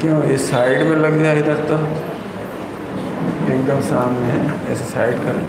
क्यों ये साइड में लग जाए, इधर तो एकदम सामने है, ऐसे साइड करें।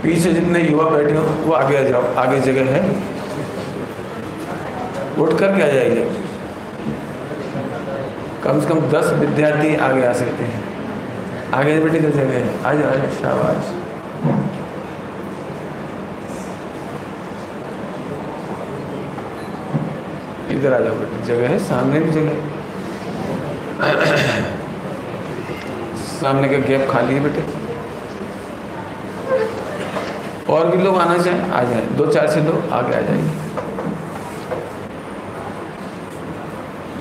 पीछे जितने युवा बैठे हो वो आगे आ जाओ, आगे जगह है, उठ करके आ जाइए। कम से कम 10 विद्यार्थी आगे आ सकते हैं। आगे बेटे की जगह है, आ जाओ, आ जाओ, शाबाश। इधर आ जाओ बेटे, जगह है, सामने भी जगह है। सामने का गैप खाली है बेटे। और भी लोग आना चाहें आ जाए, 2-4 से लोग आगे आ जाएंगे।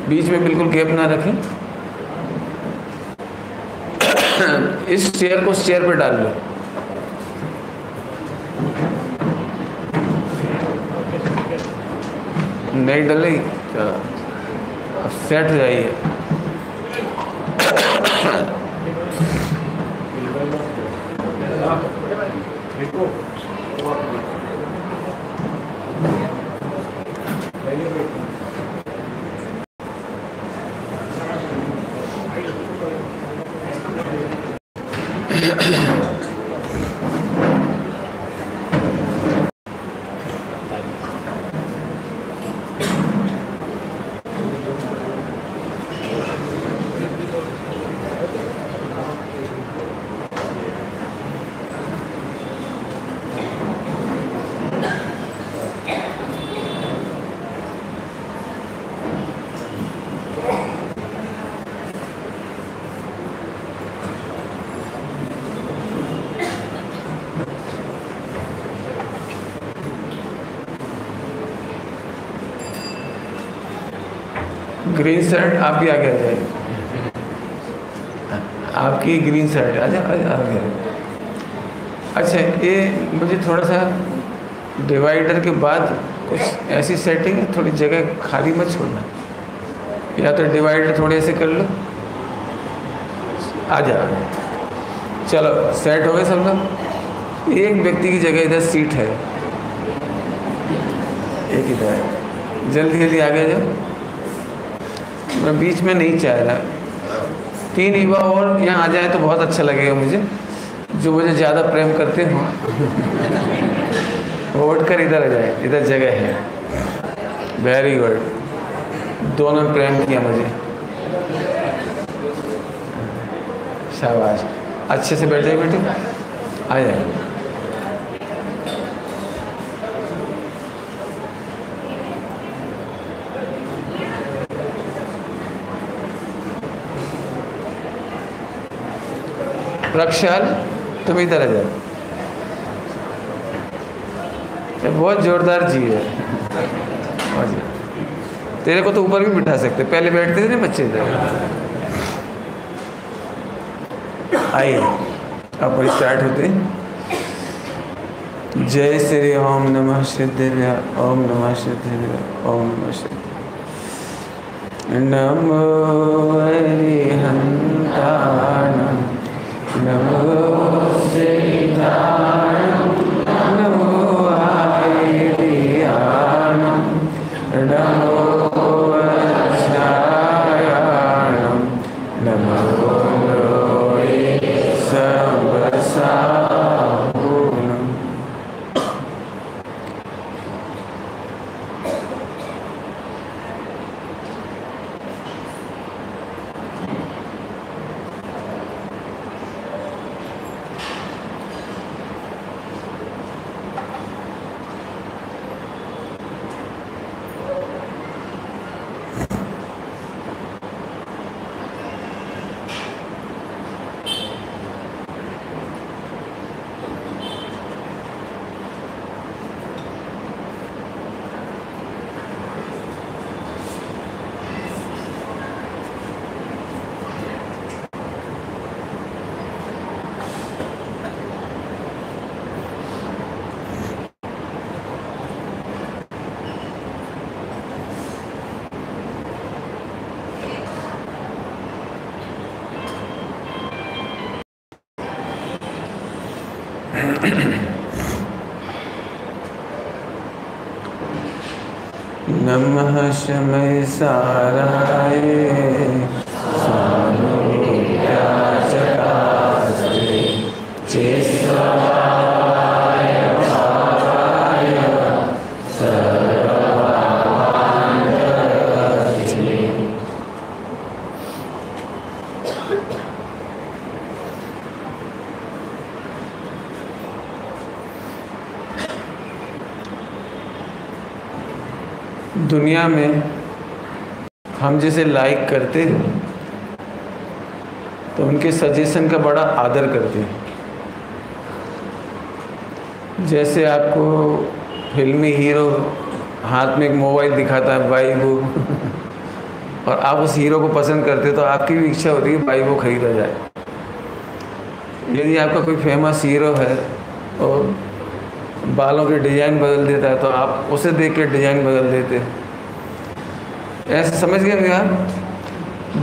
बीच में बिल्कुल गैप ना रखें। इस चेयर को चेयर पे डाल लो। नहीं डले, अब सेट हो जाइए। ग्रीन शर्ट आप भी आगे आ जाइए। आपकी ग्रीन शर्ट आ जाए। अच्छा, ये मुझे थोड़ा सा डिवाइडर के बाद कुछ ऐसी सेटिंग है, थोड़ी जगह खाली मत छोड़ना। या तो डिवाइडर थोड़े ऐसे कर लो, आ जाओ। चलो सेट हो गए सब लोग। एक व्यक्ति की जगह इधर सीट है, एक इधर है। जल्दी जल्दी आगे जाओ, मैं बीच में नहीं चाह रहा। 3 युवा और यहाँ आ जाए तो बहुत अच्छा लगेगा मुझे, जो मुझे ज़्यादा प्रेम करते हो। वो उठ कर इधर आ जाए, इधर जगह है। वेरी गुड, दोनों ने प्रेम किया मुझे, शाबाश। अच्छे से बैठ जाइए बेटे, आ जाए। प्रक्षाल तुम इधर आ जाओ, बहुत जोरदार जी है। तेरे को तो ऊपर भी बिठा सकते, पहले बैठते थे ना बच्चे इधर। आइए अब स्टार्ट होते। जय श्री ओम नमः सिद्धिर्य, ओम नमः सिद्धिर्य, ओम नमः सिद्धिर्य। नमो अरिहंताणं, नमो सिद्धाणं, नमो आयर्याणं, नमो वज्रायाणं, नमो सबसा नमः शमय साराय स्वानुव्याचकास्ते चेष्टाय भावाय सर्वभावान्तरचे। दुनिया में हम जैसे लाइक करते हैं तो उनके सजेशन का बड़ा आदर करते हैं। जैसे आपको फिल्मी हीरो हाथ में एक मोबाइल दिखाता है वाइवो और आप उस हीरो को पसंद करते तो आपकी भी इच्छा होती है वाइवो खरीदा जाए। यदि आपका कोई फेमस हीरो है और बालों के डिज़ाइन बदल देता है तो आप उसे देख के डिज़ाइन बदल देते। ऐसे समझ गए भैया?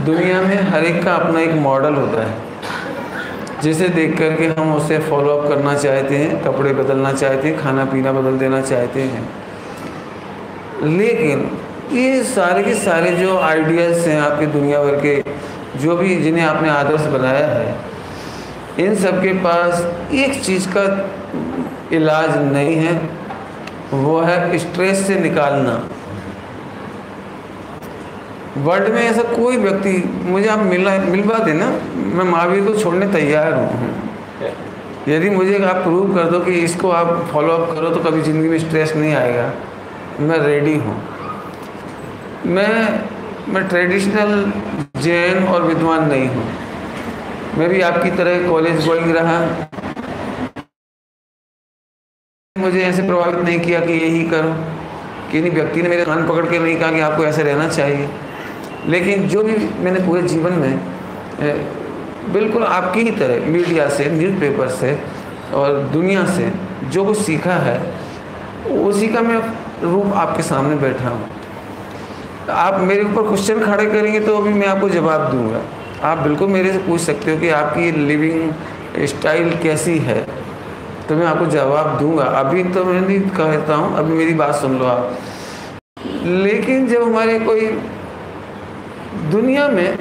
दुनिया में हर एक का अपना एक मॉडल होता है जिसे देख करके हम उसे फॉलो अप करना चाहते हैं, कपड़े बदलना चाहते हैं, खाना पीना बदल देना चाहते हैं। लेकिन ये सारे के सारे जो आइडियाज़ हैं आपके दुनिया भर के, जो भी जिन्हें आपने आदर्श बनाया है, इन सब के पास एक चीज़ का इलाज नहीं है, वो है स्ट्रेस से निकालना। वर्ल्ड में ऐसा कोई व्यक्ति मुझे आप मिलवा देना, मैं महावीर को छोड़ने तैयार हूँ। यदि मुझे आप प्रूव कर दो कि इसको आप फॉलो अप करो तो कभी ज़िंदगी में स्ट्रेस नहीं आएगा, मैं रेडी हूँ। मैं ट्रेडिशनल जैन और विद्वान नहीं हूँ। मैं भी आपकी तरह कॉलेज गोइंग रहा, मुझे ऐसे प्रभावित नहीं किया कि यही करो, किसी व्यक्ति ने मेरे कान पकड़ के नहीं कहा कि आपको ऐसे रहना चाहिए। लेकिन जो भी मैंने पूरे जीवन में बिल्कुल आपकी ही तरह मीडिया से, न्यूज़पेपर से और दुनिया से जो कुछ सीखा है, उसी का मैं रूप आपके सामने बैठा हूँ। आप मेरे ऊपर क्वेश्चन खड़े करेंगे तो अभी मैं आपको जवाब दूंगा। आप बिल्कुल मेरे से पूछ सकते हो कि आपकी लिविंग स्टाइल कैसी है, तो मैं आपको जवाब दूंगा। अभी तो मैं नहीं कहता हूँ, अभी मेरी बात सुन लो आप। लेकिन जब हमारे कोई दुनिया में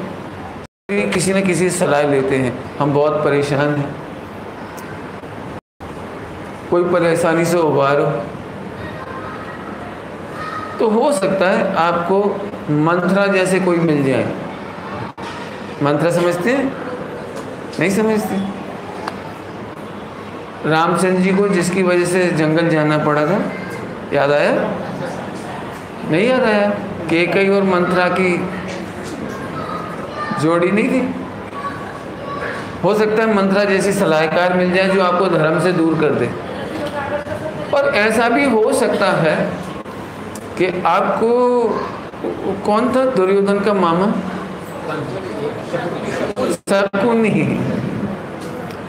किसी न किसी सलाह लेते हैं, हम बहुत परेशान हैं, कोई परेशानी से उबारो, तो हो सकता है आपको मंत्रा जैसे कोई मिल जाए। मंत्रा समझते हैं? नहीं समझते? रामचंद्र जी को जिसकी वजह से जंगल जाना पड़ा था, याद आया? नहीं याद आया? कैकेयी और मंत्रा की जोड़ी नहीं थी? हो सकता है मंत्रा जैसी सलाहकार मिल जाए जो आपको धर्म से दूर कर दे। और ऐसा भी हो सकता है कि आपको, कौन था दुर्योधन का मामा? शकुनी।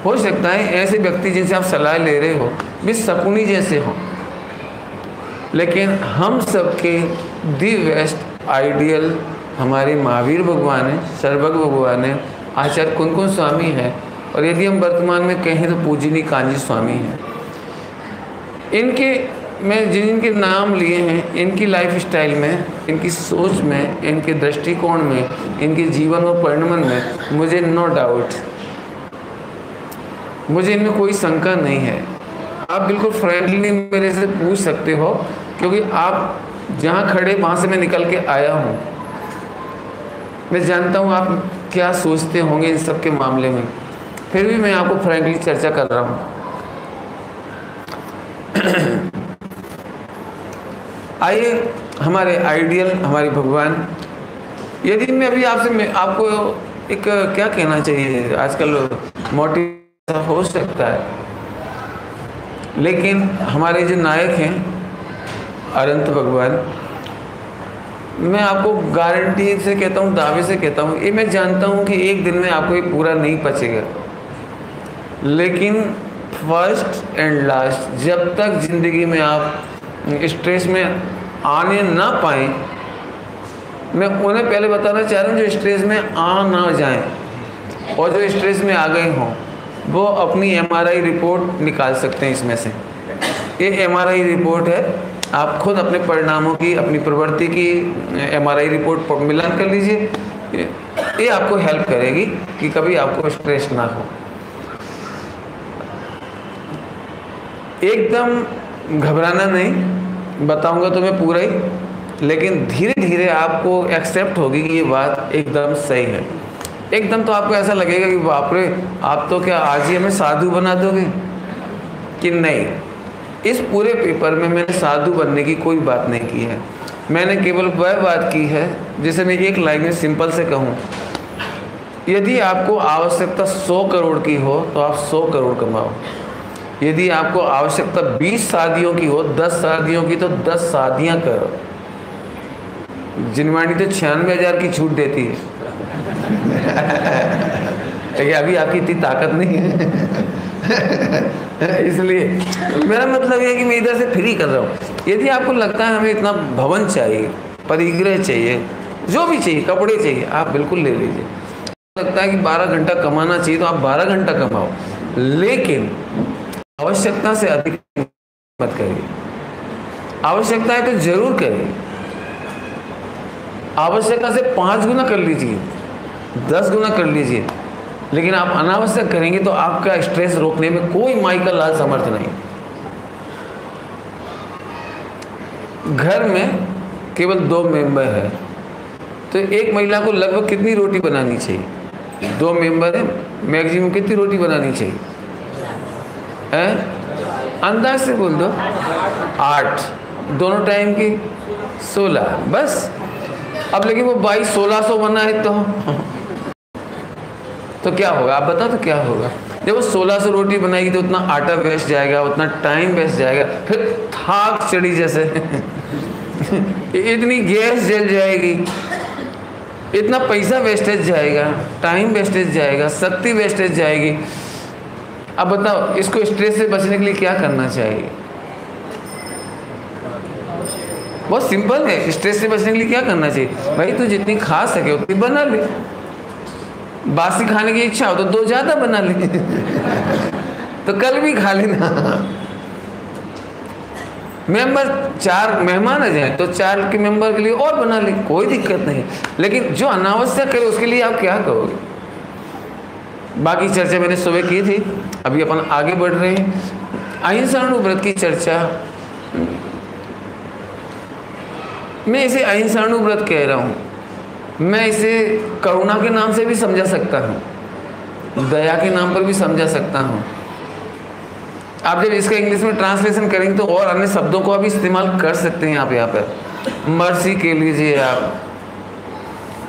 हो सकता है ऐसे व्यक्ति जिनसे आप सलाह ले रहे हो भी शकुनी जैसे हो। लेकिन हम सबके दी बेस्ट आइडियल हमारे महावीर भगवान है, सर्वज्ञ भगवान है, आचार्य कुनकुन स्वामी है, और यदि हम वर्तमान में कहें तो पूजनीय कांजी स्वामी हैं। इनके मैं जिनके नाम लिए हैं, इनकी लाइफ स्टाइल में, इनकी सोच में, इनके दृष्टिकोण में, इनके जीवन और परिणमन में मुझे नो डाउट, मुझे इनमें कोई शंका नहीं है। आप बिल्कुल फ्रेंडली मेरे से पूछ सकते हो, क्योंकि आप जहाँ खड़े वहाँ से मैं निकल के आया हूँ। मैं जानता हूँ आप क्या सोचते होंगे इन सब के मामले में, फिर भी मैं आपको फ्रेंकली चर्चा कर रहा हूँ। आइए, हमारे आइडियल, हमारे भगवान, यदि मैं अभी आपसे आपको एक क्या कहना चाहिए, आजकल मोटिव हो सकता है, लेकिन हमारे जो नायक हैं अनंत भगवान, मैं आपको गारंटी से कहता हूँ, दावे से कहता हूँ, ये मैं जानता हूँ कि एक दिन में आपको ये पूरा नहीं पचेगा, लेकिन फर्स्ट एंड लास्ट, जब तक ज़िंदगी में आप स्ट्रेस में आने ना पाएँ, मैं उन्हें पहले बताना चाह रहा हूँ जो स्ट्रेस में आ ना जाएं, और जो स्ट्रेस में आ गए हों वो अपनी MRI रिपोर्ट निकाल सकते हैं। इसमें से ये MRI रिपोर्ट है, आप खुद अपने परिणामों की, अपनी प्रवृत्ति की MRI रिपोर्ट मिलान कर लीजिए। ये आपको हेल्प करेगी कि कभी आपको स्ट्रेस ना हो। एकदम घबराना नहीं, बताऊंगा तो मैं पूरा ही, लेकिन धीरे धीरे आपको एक्सेप्ट होगी कि ये बात एकदम सही है। एकदम तो आपको ऐसा लगेगा कि बाप रे, आप तो क्या आज ही हमें साधु बना दोगे, कि नहीं। इस पूरे पेपर में मैंने साधु बनने की कोई बात नहीं की है। मैंने केवल वह बात की है जिसे मैं एक लाइन में सिंपल से कहूँ, यदि आपको आवश्यकता 100 करोड़ की हो तो आप 100 करोड़ कमाओ। यदि आपको आवश्यकता 20 शादियों की हो, 10 शादियों की, तो 10 शादियाँ करो। जिनवाणी तो 96,000 की छूट देती है लेकिन अभी आपकी इतनी ताकत नहीं है इसलिए मेरा मतलब ये है कि मैं इधर से फ्री कर रहा हूँ। यदि आपको लगता है हमें इतना भवन चाहिए, परिग्रह चाहिए, जो भी चाहिए, कपड़े चाहिए, आप बिल्कुल ले लीजिए। लगता है कि 12 घंटा कमाना चाहिए तो आप 12 घंटा कमाओ, लेकिन आवश्यकता से अधिक मत करिए। आवश्यकता है तो जरूर करिए, आवश्यकता से 5 गुना कर लीजिए, 10 गुना कर लीजिए, लेकिन आप अनावश्यक करेंगे तो आपका स्ट्रेस रोकने में कोई माई का लाल समर्थ नहीं। घर में केवल 2 मेंबर है तो एक महिला को लगभग कितनी रोटी बनानी चाहिए? 2 मेंबर है, मैक्सिमम कितनी रोटी बनानी चाहिए? अंदाज से बोल दो। 8, दोनों टाइम की 16, बस। अब लेकिन वो 2200-1600 बना है तो क्या होगा? आप बताओ तो क्या होगा? जब वो 1600 रोटी बनाएगी तो उतना आटा वेस्ट जाएगा, उतना टाइम वेस्ट जाएगा, फिर थाक चढ़ी जैसे इतनी गैस जल जाएगी, इतना पैसा वेस्टेज जाएगा, टाइम वेस्टेज जाएगा, शक्ति वेस्टेज जाएगी। अब बताओ इसको स्ट्रेस से बचने के लिए क्या करना चाहिए? बहुत सिंपल है। स्ट्रेस से बचने के लिए क्या करना चाहिए? भाई तू जितनी खा सके उतनी बना ले। बासी खाने की इच्छा हो तो 2 ज्यादा बना ले तो कल भी खा लेना। मेंबर 4 मेहमान आ जाए तो 4 के मेंबर के लिए और बना ले, कोई दिक्कत नहीं। लेकिन जो अनावश्यक करे उसके लिए आप क्या करोगे? बाकी चर्चा मैंने सुबह की थी, अभी अपन आगे बढ़ रहे हैं। अहिंसाणुव्रत की चर्चा, मैं इसे अहिंसाणुव्रत कह रहा हूँ, मैं इसे करुणा के नाम से भी समझा सकता हूँ, दया के नाम पर भी समझा सकता हूँ। आप जब इसका इंग्लिश में ट्रांसलेशन करेंगे तो और अन्य शब्दों को भी इस्तेमाल कर सकते हैं आप यहाँ पर। मर्सी कह लीजिए, आप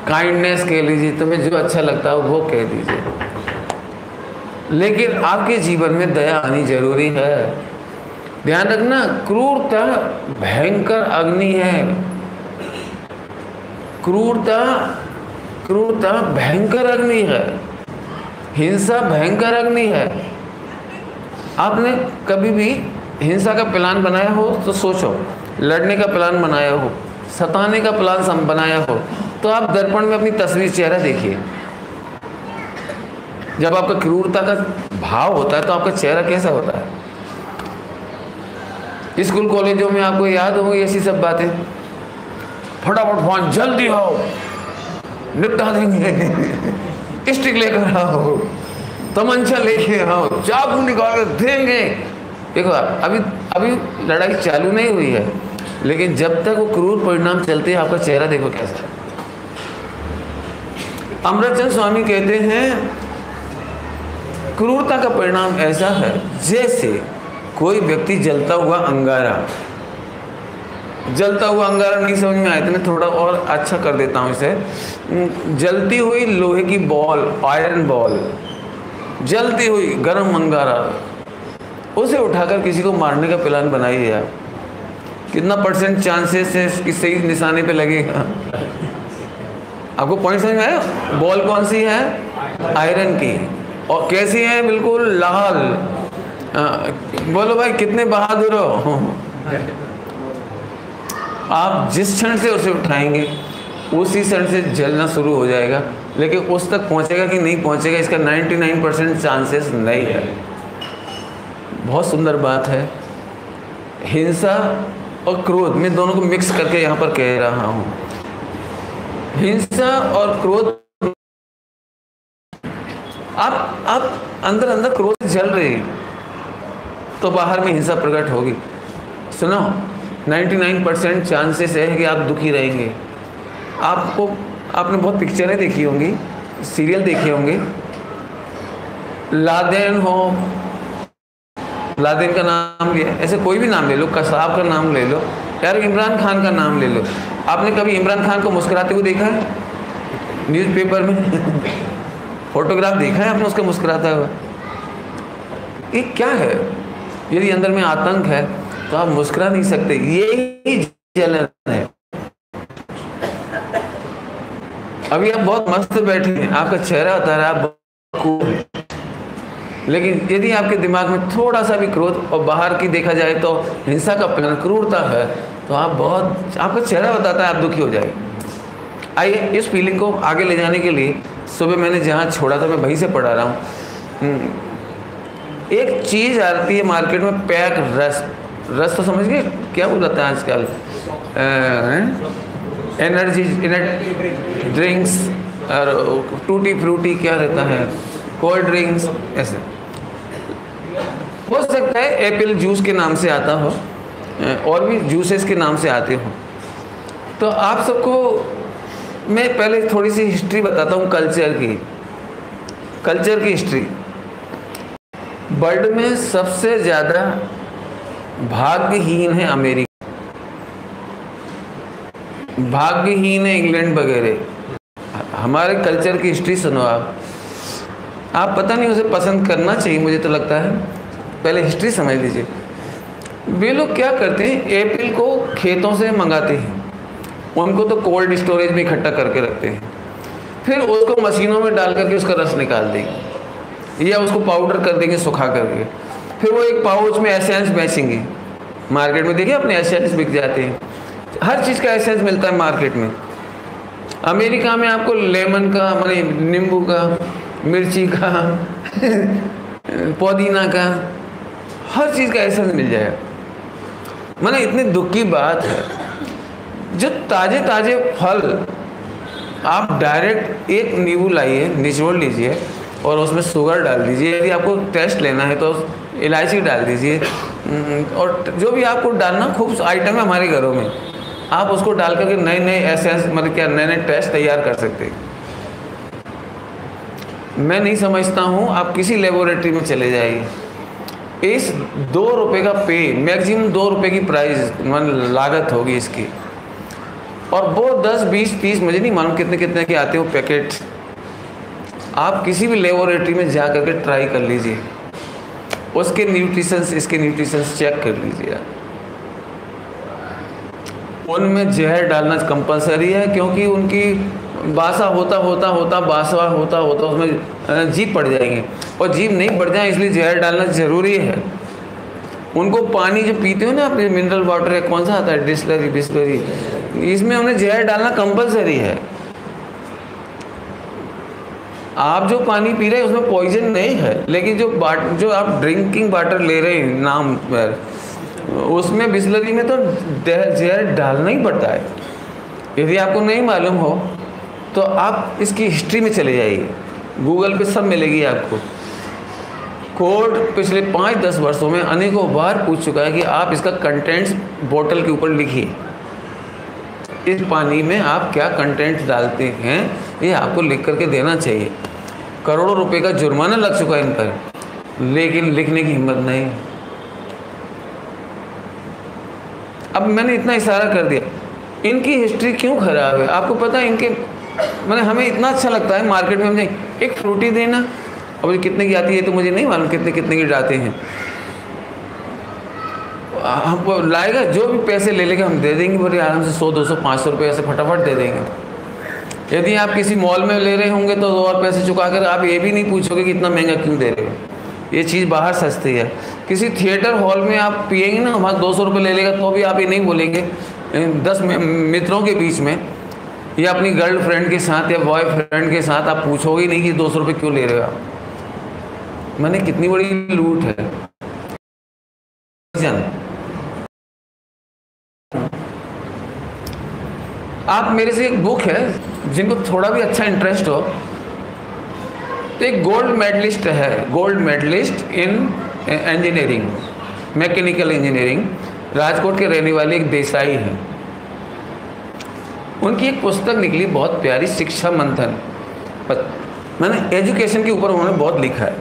काइंडनेस कह लीजिए, तुम्हें जो अच्छा लगता है वो कह दीजिए, लेकिन आपके जीवन में दया आनी जरूरी है। ध्यान रखना, क्रूरता भयंकर अग्नि है। क्रूरता भयंकर अग्नि है, हिंसा भयंकर अग्नि है। आपने कभी भी हिंसा का प्लान बनाया हो तो सोचो, लड़ने का प्लान बनाया हो, सताने का प्लान बनाया हो, तो आप दर्पण में अपनी तस्वीर, चेहरा देखिए। जब आपका क्रूरता का भाव होता है तो आपका चेहरा कैसा होता है? स्कूल कॉलेजों में आपको याद होंगी ऐसी सब बातें, फटाफट फोन, जल्दी आओ, निपटा देंगे, स्टिक लेकर आओ, तमंचा लेके आओ, चाकू निकाल कर देंगे। देखो अभी लड़ाई चालू नहीं हुई है, लेकिन जब तक वो क्रूर परिणाम चलते हैं आपका चेहरा देखो कैसा है। अमृतचंद स्वामी कहते हैं क्रूरता का परिणाम ऐसा है जैसे कोई व्यक्ति जलता हुआ अंगारा नहीं समझ में आया तो मैं थोड़ा और अच्छा कर देता हूँ इसे। जलती हुई लोहे की बॉल, आयरन बॉल, जलती हुई गर्म अंगारा, उसे उठाकर किसी को मारने का प्लान बनाइए आप, कितना % चांसेस है कि सही निशाने पे लगेगा? आपको पॉइंट समझ में आया? बॉल कौन सी है? आयरन की, और कैसी है? बिल्कुल लाल। बोलो भाई कितने बहादुर हो? आप जिस क्षण से उसे उठाएंगे उसी क्षण से जलना शुरू हो जाएगा, लेकिन उस तक पहुंचेगा कि नहीं पहुंचेगा इसका 99% चांसेस नहीं है। बहुत सुंदर बात है। हिंसा और क्रोध, मैं दोनों को मिक्स करके यहाँ पर कह रहा हूँ। हिंसा और क्रोध, आप अंदर अंदर क्रोध जल रही तो बाहर में हिंसा प्रकट होगी। सुनो, 99% चांसेस है कि आप दुखी रहेंगे। आपने बहुत पिक्चरें देखी होंगी, सीरियल देखे होंगे। लादेन का नाम लिया, ऐसे कोई भी नाम ले लो, कसाब का नाम ले लो, यार इमरान खान का नाम ले लो। आपने कभी इमरान खान को मुस्कुराते हुए देखा है? न्यूज़पेपर में फोटोग्राफ देखा है आपने उसका मुस्कुराता हुआ? ये क्या है? यदि अंदर में आतंक है तो आप मुस्कुरा नहीं सकते। यही जलन है। अभी आप बहुत मस्त बैठे हैं, आपका चेहरा उतारा, आप बहुत कूल हैं। लेकिन यदि आपके दिमाग में थोड़ा सा भी क्रोध, और बाहर की देखा जाए तो हिंसा का प्लान, क्रूरता है, तो आपका चेहरा बताता है आप दुखी हो जाए। आइए इस फीलिंग को आगे ले जाने के लिए, सुबह मैंने जहाँ छोड़ा था मैं वहीं से पढ़ा रहा हूँ। एक चीज़ आती है मार्केट में, पैक रस तो समझ गए क्या बोलता है आजकल? एनर्जी ड्रिंक्स और टूटी फ्रूटी क्या रहता है, कोल्ड ड्रिंक्स, ऐसे हो सकता है एप्पल जूस के नाम से आता हो, और भी जूसेस के नाम से आते हो। तो आप सबको मैं पहले थोड़ी सी हिस्ट्री बताता हूँ कल्चर की हिस्ट्री। वर्ल्ड में सबसे ज़्यादा भाग्यहीन है अमेरिका, भाग्यहीन है इंग्लैंड वगैरह। हमारे कल्चर की हिस्ट्री सुनो आप पता नहीं उसे पसंद करना चाहिए, मुझे तो लगता है। पहले हिस्ट्री समझ लीजिए। वे लोग क्या करते हैं, एप्पल को खेतों से मंगाते हैं, उनको तो कोल्ड स्टोरेज में इकट्ठा करके रखते हैं, फिर उसको मशीनों में डाल करके उसका रस निकाल देंगे या उसको पाउडर कर देंगे सुखा करके, फिर वो एक पाउच में एसेंस बेचेंगे। मार्केट में देखिए अपने एसेंस बिक जाते हैं, हर चीज़ का एसेंस मिलता है मार्केट में। अमेरिका में आपको लेमन का, माने नींबू का, मिर्ची का पुदीना का, हर चीज़ का एसेंस मिल जाएगा। माने इतने दुख की बात है, जो ताज़े ताज़े फल आप डायरेक्ट एक नींबू लाइए, निचोड़ लीजिए और उसमें शुगर डाल दीजिए। यदि आपको टेस्ट लेना है तो इलायची डाल दीजिए, और जो भी आपको डालना, खूब आइटम है हमारे घरों में, आप उसको डाल करके नए नए एसेंस, मतलब क्या नए नए टेस्ट तैयार कर सकते हैं। मैं नहीं समझता हूँ, आप किसी लेबोरेटरी में चले जाइए, इस 2 रुपये का पे, मैक्सिमम 2 रुपये की प्राइस लागत होगी इसकी, और वो 10, 20, 30, मुझे नहीं मालूम कितने कितने के आते हो पैकेट। आप किसी भी लेबोरेटरी में जा करके ट्राई कर लीजिए, उसके न्यूट्रिशंस, इसके न्यूट्रिशंस चेक कर लीजिए। उनमें जहर डालना कंपलसरी है, क्योंकि उनकी बासा होता उसमें जीभ पड़ जाएंगे, और जीभ नहीं पड़ जाए इसलिए जहर डालना ज़रूरी है। उनको पानी जो पीते हो ना अपने, मिनरल वाटर है, कौन सा आता है, डिस्लरी, इसमें उन्हें जहर डालना कंपलसरी है। आप जो पानी पी रहे हैं उसमें पॉइजन नहीं है, लेकिन जो आप ड्रिंकिंग वाटर ले रहे हैं नाम पर, उसमें बिस्लरी में तो जहर डालना ही पड़ता है। यदि आपको नहीं मालूम हो तो आप इसकी हिस्ट्री में चले जाइए, गूगल पे सब मिलेगी आपको। कोर्ट पिछले 5-10 वर्षों में अनेकों बार पूछ चुका है कि आप इसका कंटेंट्स बोतल के ऊपर लिखिए, इस पानी में आप क्या कंटेंट्स डालते हैं, ये आपको लिख करके देना चाहिए। करोड़ों रुपए का जुर्माना लग चुका है इन पर, लेकिन लिखने की हिम्मत नहीं। अब मैंने इतना इशारा कर दिया, इनकी हिस्ट्री क्यों खराब है आपको पता है। इनके मैंने हमें इतना अच्छा लगता है मार्केट में, हमने एक फ्रूटी देना, अब ये कितने की आती है तो मुझे नहीं मालूम, कितने कितने की डालते हैं। हमको लाएगा, जो भी पैसे ले लेगा हम दे देंगे बड़े आराम से, 100, 200, 500 रुपये ऐसे फटाफट दे देंगे। यदि आप किसी मॉल में ले रहे होंगे तो और पैसे चुका कर आप ये भी नहीं पूछोगे कि इतना महंगा क्यों दे रहे हो, ये चीज़ बाहर सस्ती है। किसी थिएटर हॉल में आप पिएंगे ना, वहाँ 200 रुपये ले लेगा तो भी आप ये नहीं बोलेंगे 10 मित्रों के बीच में या अपनी गर्लफ्रेंड के साथ या बॉयफ्रेंड के साथ आप पूछोगे नहीं कि 200 रुपये क्यों ले रहे हो आप। मैंने कितनी बड़ी लूट है। आप मेरे से एक बुक है, जिनको थोड़ा भी अच्छा इंटरेस्ट हो, तो एक गोल्ड मेडलिस्ट है, gold medalist in engineering, mechanical engineering, Rajkot के रहने वाले एक देसाई हैं। उनकी एक पुस्तक निकली बहुत प्यारी, शिक्षा मंथन, मैंने एजुकेशन के ऊपर उन्होंने बहुत लिखा है।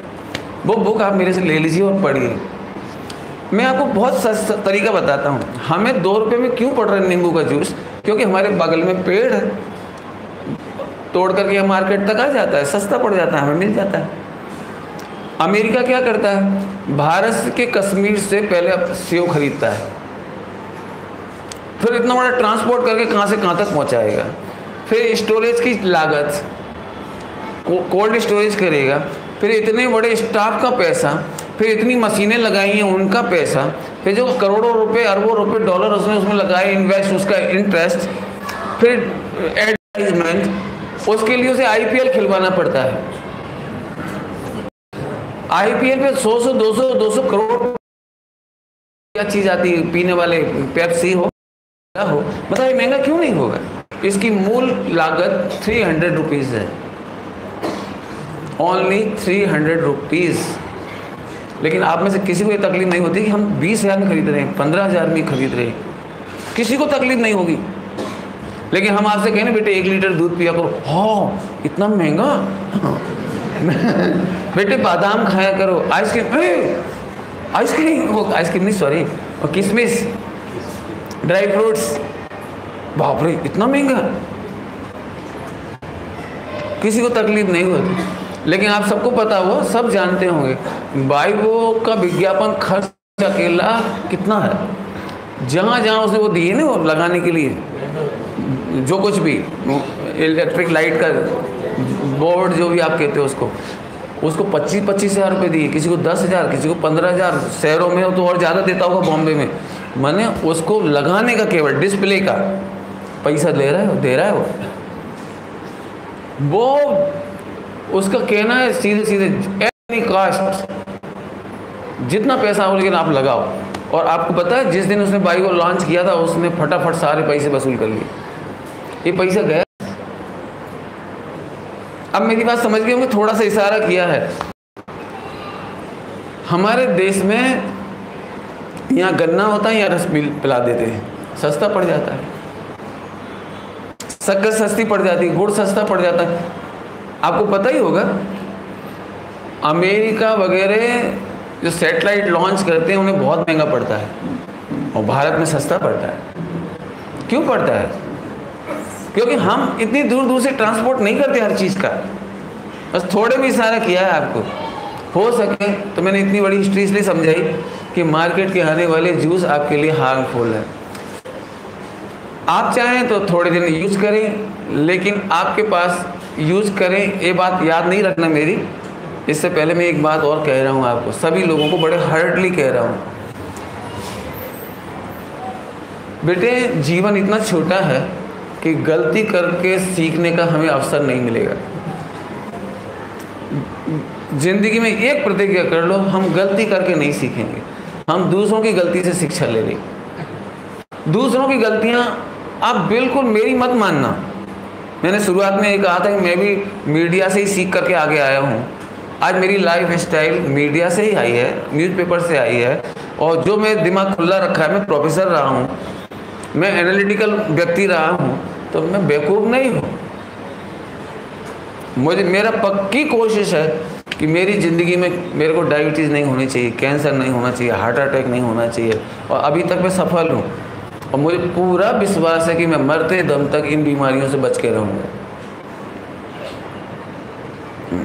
वो बुक आप मेरे से ले लीजिए और पढ़िए। मैं आपको बहुत सस्ता तरीका बताता हूँ। हमें 2 रुपये में क्यों पड़ रहा है नींबू का जूस? क्योंकि हमारे बगल में पेड़ है, तोड़ करके मार्केट तक आ जाता है, सस्ता पड़ जाता है, हमें मिल जाता है। अमेरिका क्या करता है? भारत के कश्मीर से पहले सेब खरीदता है, फिर इतना बड़ा ट्रांसपोर्ट करके कहाँ से कहाँ तक पहुँचाएगा, फिर स्टोरेज की लागत, कोल्ड स्टोरेज करेगा, फिर इतने बड़े स्टाफ का पैसा, फिर इतनी मशीनें लगाई हैं उनका पैसा, फिर जो करोड़ों रुपए, अरबों रुपए, डॉलर उसमें लगाए, इन्वेस्ट, उसका इंटरेस्ट, फिर एडवर्टाइजमेंट, उसके लिए उसे आईपीएल खिलवाना पड़ता है। आईपीएल पे 100-200 करोड़ क्या चीज आती है, पीने वाले पेप्सी हो क्या हो, बताइए महंगा क्यों नहीं होगा? इसकी मूल लागत 300 रुपीज़ है, ओनली 300 रुपीज़। लेकिन आप में से किसी को ये तकलीफ नहीं होती कि हम 20,000 में खरीद रहे हैं, 15,000 में खरीद रहे हैं, किसी को तकलीफ नहीं होगी। लेकिन हम आपसे कहें ना बेटे 1 लीटर दूध पिया करो, हाँ इतना महंगा, बेटे बादाम खाया करो, आइसक्रीम वो आइसक्रीम नहीं सॉरी, और किशमिश, ड्राई फ्रूट्स, बाप रे इतना महंगा, किसी को तकलीफ नहीं होती। लेकिन आप सबको पता हो, सब जानते होंगे, बाइबो का विज्ञापन खर्च अकेला कितना है? जहाँ जहाँ उसने वो दिए ना वो लगाने के लिए, जो कुछ भी इलेक्ट्रिक लाइट का बोर्ड जो भी आप कहते हो उसको 25-25 हज़ार रुपये दिए, किसी को 10,000, किसी को 15,000, शहरों में हो तो और ज़्यादा देता होगा, बॉम्बे में। मैंने उसको लगाने का, केवल डिस्प्ले का पैसा दे रहा है वो उसका कहना है सीधे एनी कॉस्ट, जितना पैसा हो लेकिन आप लगाओ। और आपको पता है जिस दिन उसने बाइक को लॉन्च किया था उसने फटाफट सारे पैसे वसूल कर लिए, ये पैसा गया। अब मेरी बात समझ गए होंगे, थोड़ा सा इशारा किया है। हमारे देश में यहाँ गन्ना होता है, यहाँ रस पिला देते हैं, सस्ता पड़ जाता है, शक्कर सस्ती पड़ जाती है, गुड़ सस्ता पड़ जाता है। आपको पता ही होगा अमेरिका वगैरह जो सैटेलाइट लॉन्च करते हैं उन्हें बहुत महंगा पड़ता है और भारत में सस्ता पड़ता है। क्यों पड़ता है? क्योंकि हम इतनी दूर दूर से ट्रांसपोर्ट नहीं करते हर चीज़ का। बस थोड़े भी इशारा किया है आपको, हो सके तो मैंने इतनी बड़ी हिस्ट्री इसलिए समझाई कि मार्केट के आने वाले जूस आपके लिए हार्मफुल है। आप चाहें तो थोड़े दिन यूज करें, लेकिन आपके पास यूज करें, ये बात याद नहीं रखना मेरी। इससे पहले मैं एक बात और कह रहा हूँ आपको, सभी लोगों को बड़े हार्डली कह रहा हूँ, बेटे जीवन इतना छोटा है कि गलती करके सीखने का हमें अवसर नहीं मिलेगा। जिंदगी में एक प्रतिज्ञा कर लो, हम गलती करके नहीं सीखेंगे, हम दूसरों की गलती से शिक्षा ले लेंगे। दूसरों की गलतियां आप बिल्कुल मेरी मत मानना। मैंने शुरुआत में ये कहा था कि मैं भी मीडिया से ही सीख करके आगे आया हूँ। आज मेरी लाइफ स्टाइल मीडिया से ही आई है, न्यूज़पेपर से आई है, और जो मैं दिमाग खुला रखा है, मैं प्रोफेसर रहा हूँ, मैं एनालिटिकल व्यक्ति रहा हूँ, तो मैं बेवकूफ़ नहीं हूँ। मेरा पक्की कोशिश है कि मेरी ज़िंदगी में मेरे को डायबिटीज़ नहीं होनी चाहिए, कैंसर नहीं होना चाहिए, हार्ट अटैक नहीं होना चाहिए, और अभी तक मैं सफल हूँ। और मुझे पूरा विश्वास है कि मैं मरते दम तक इन बीमारियों से बच के रहूँगा।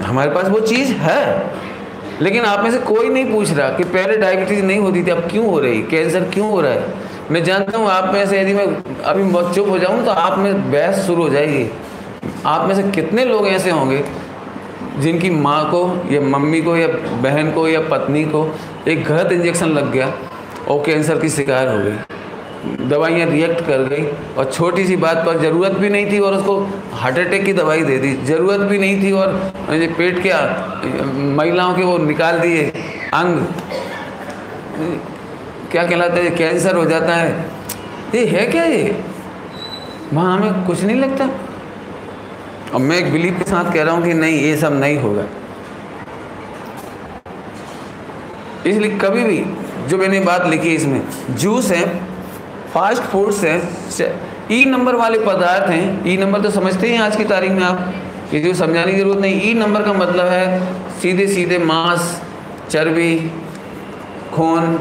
हमारे पास वो चीज़ है, लेकिन आप में से कोई नहीं पूछ रहा कि पहले डायबिटीज़ नहीं होती थी, अब क्यों हो रही, कैंसर क्यों हो रहा है। मैं जानता हूँ आप में से, यदि मैं अभी चुप हो जाऊँ तो आप में बहस शुरू हो जाएगी। आप में से कितने लोग ऐसे होंगे जिनकी माँ को या मम्मी को या बहन को या पत्नी को एक गलत इंजेक्शन लग गया और कैंसर की शिकार हो गई, दवाइयाँ रिएक्ट कर गई, और छोटी सी बात पर ज़रूरत भी नहीं थी और उसको हार्ट अटैक की दवाई दे दी, ज़रूरत भी नहीं थी और पेट के महिलाओं के वो निकाल दिए अंग, क्या कहलाता है, कैंसर हो जाता है। ये है क्या? वहाँ हमें कुछ नहीं लगता। और मैं एक बिलीफ के साथ कह रहा हूँ कि नहीं, ये सब नहीं होगा। इसलिए कभी भी जो मैंने बात लिखी इसमें, जूस है, फास्ट फूड्स हैं, ई नंबर वाले पदार्थ हैं। ई नंबर तो समझते हैं आज की तारीख में आप, किसी को समझाने की जरूरत नहीं। ई नंबर का मतलब है सीधे सीधे मांस, चर्बी, खून,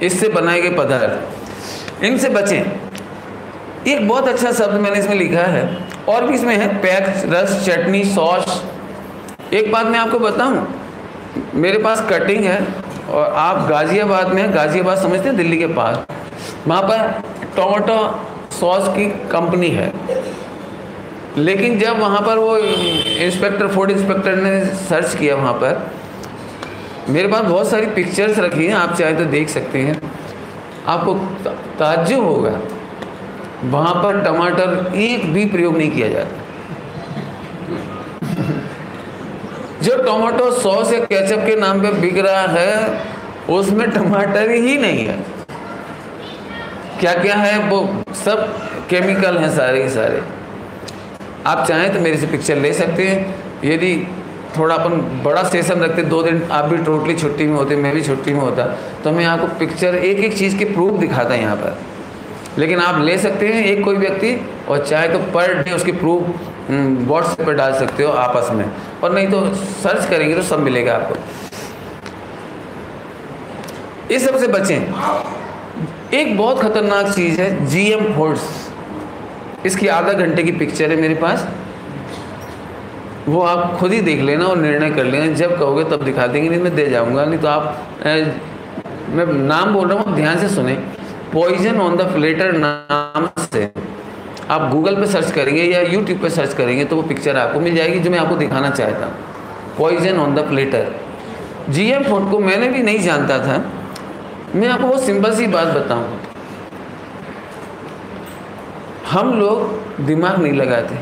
इससे बनाए गए पदार्थ, इनसे बचें। एक बहुत अच्छा शब्द मैंने इसमें लिखा है, और भी इसमें है, पैक, रस, चटनी, सॉस। एक बात मैं आपको बताऊं, मेरे पास कटिंग है और आप गाज़ियाबाद में, गाज़ियाबाद समझते हैं दिल्ली के पास, वहाँ पर टोमेटो सॉस की कंपनी है। लेकिन जब वहाँ पर वो इंस्पेक्टर, फूड इंस्पेक्टर ने सर्च किया, वहाँ पर मेरे पास बहुत सारी पिक्चर्स रखी हैं, आप चाहे तो देख सकते हैं। आपको ताज्जुब होगा, वहाँ पर टमाटर एक भी प्रयोग नहीं किया जाता। जो टोमेटो सॉस या केचप के नाम पे बिक रहा है, उसमें टमाटर ही नहीं है। क्या क्या है, वो सब केमिकल हैं सारे के सारे। आप चाहें तो मेरे से पिक्चर ले सकते हैं। यदि थोड़ा अपन बड़ा सेशन रखते, 2 दिन आप भी टोटली छुट्टी में होते, मैं भी छुट्टी में होता, तो मैं आपको पिक्चर एक एक चीज़ के प्रूफ दिखाता यहाँ पर। लेकिन आप ले सकते हैं एक कोई व्यक्ति, और चाहे तो पर डे उसकी प्रूफ व्हाट्सएप पर डाल सकते हो आपस में, और नहीं तो सर्च करेंगे तो सब मिलेगा आपको। इस सब से बचें। एक बहुत खतरनाक चीज़ है जीएम फूड्स, इसकी आधा घंटे की पिक्चर है मेरे पास, वो आप खुद ही देख लेना और निर्णय कर लेना। जब कहोगे तब दिखा देंगे, नहीं मैं दे जाऊंगा, नहीं तो आप मैं नाम बोल रहा हूँ, ध्यान से सुने। पॉइजन ऑन द प्लेटर नाम से आप गूगल पे सर्च करेंगे या यूट्यूब पे सर्च करेंगे तो वो पिक्चर आपको मिल जाएगी जो मैं आपको दिखाना चाहता हूँ। Poison on the platter, GM food को मैंने भी नहीं जानता था। मैं आपको बहुत सिंपल सी बात बताऊँ, हम लोग दिमाग नहीं लगाते।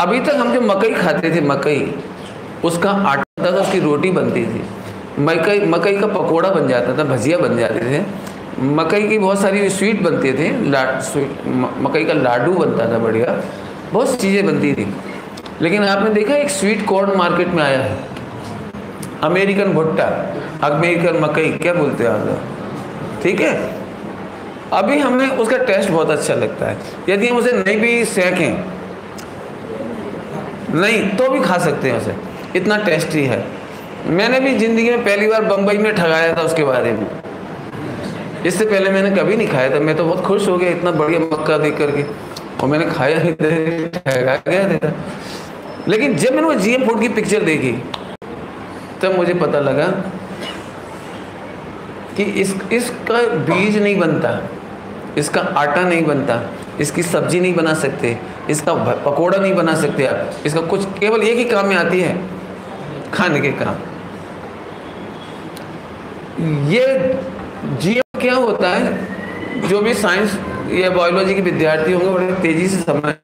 अभी तक हम जो मकई खाते थे, मकई, उसका आटा था, उसकी रोटी बनती थी, मकई का पकोड़ा बन जाता था, भजिया बन जाते थे, मकई की बहुत सारी स्वीट बनते थे, मकई का लाडू बनता था, बढ़िया बहुत सी चीज़ें बनती थी। लेकिन आपने देखा एक स्वीट कॉर्न मार्केट में आया है, अमेरिकन भुट्टा, अमेरिकन मकई, क्या बोलते हैं आप लोग, ठीक है। अभी हमें उसका टेस्ट बहुत अच्छा लगता है। यदि हम उसे नहीं भी सेकें, नहीं तो भी खा सकते हैं उसे, इतना टेस्टी है। मैंने भी ज़िंदगी में पहली बार बम्बई में ठगाया था उसके बारे में, इससे पहले मैंने कभी नहीं खाया था। मैं तो बहुत खुश हो गया इतना बढ़िया मक्का देख करके, और मैंने खाया ही ठगा गया था। लेकिन जब मैंने वो जीएम फूड की पिक्चर देखी तब मुझे पता लगा कि इसका बीज नहीं बनता, इसका आटा नहीं बनता, इसकी सब्जी नहीं बना सकते, इसका पकोड़ा नहीं बना सकते आप, इसका कुछ केवल एक ही काम में आती है, खाने के काम। ये जीएम क्या होता है, जो भी साइंस या बायोलॉजी के विद्यार्थी होंगे बड़े तेजी से समझ,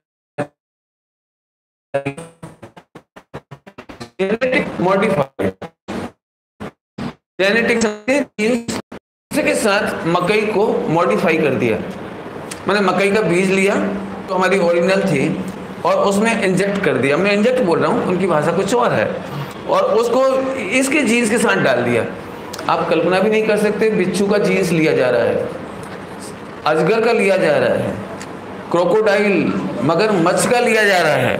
जेनेटिक मॉडिफाइड, जेनेटिक्स के साथ मकई को मॉडिफाई कर दिया। मैंने मकई का बीज लिया तो हमारी ओरिजिनल थी और उसमें इंजेक्ट कर दिया, मैं इंजेक्ट बोल रहा हूँ, उनकी भाषा कुछ और है, और उसको इसके जीन्स के साथ डाल दिया। आप कल्पना भी नहीं कर सकते, बिच्छू का जीन्स लिया जा रहा है, अजगर का लिया जा रहा है, क्रोकोडाइल मगरमच्छ का लिया जा रहा है,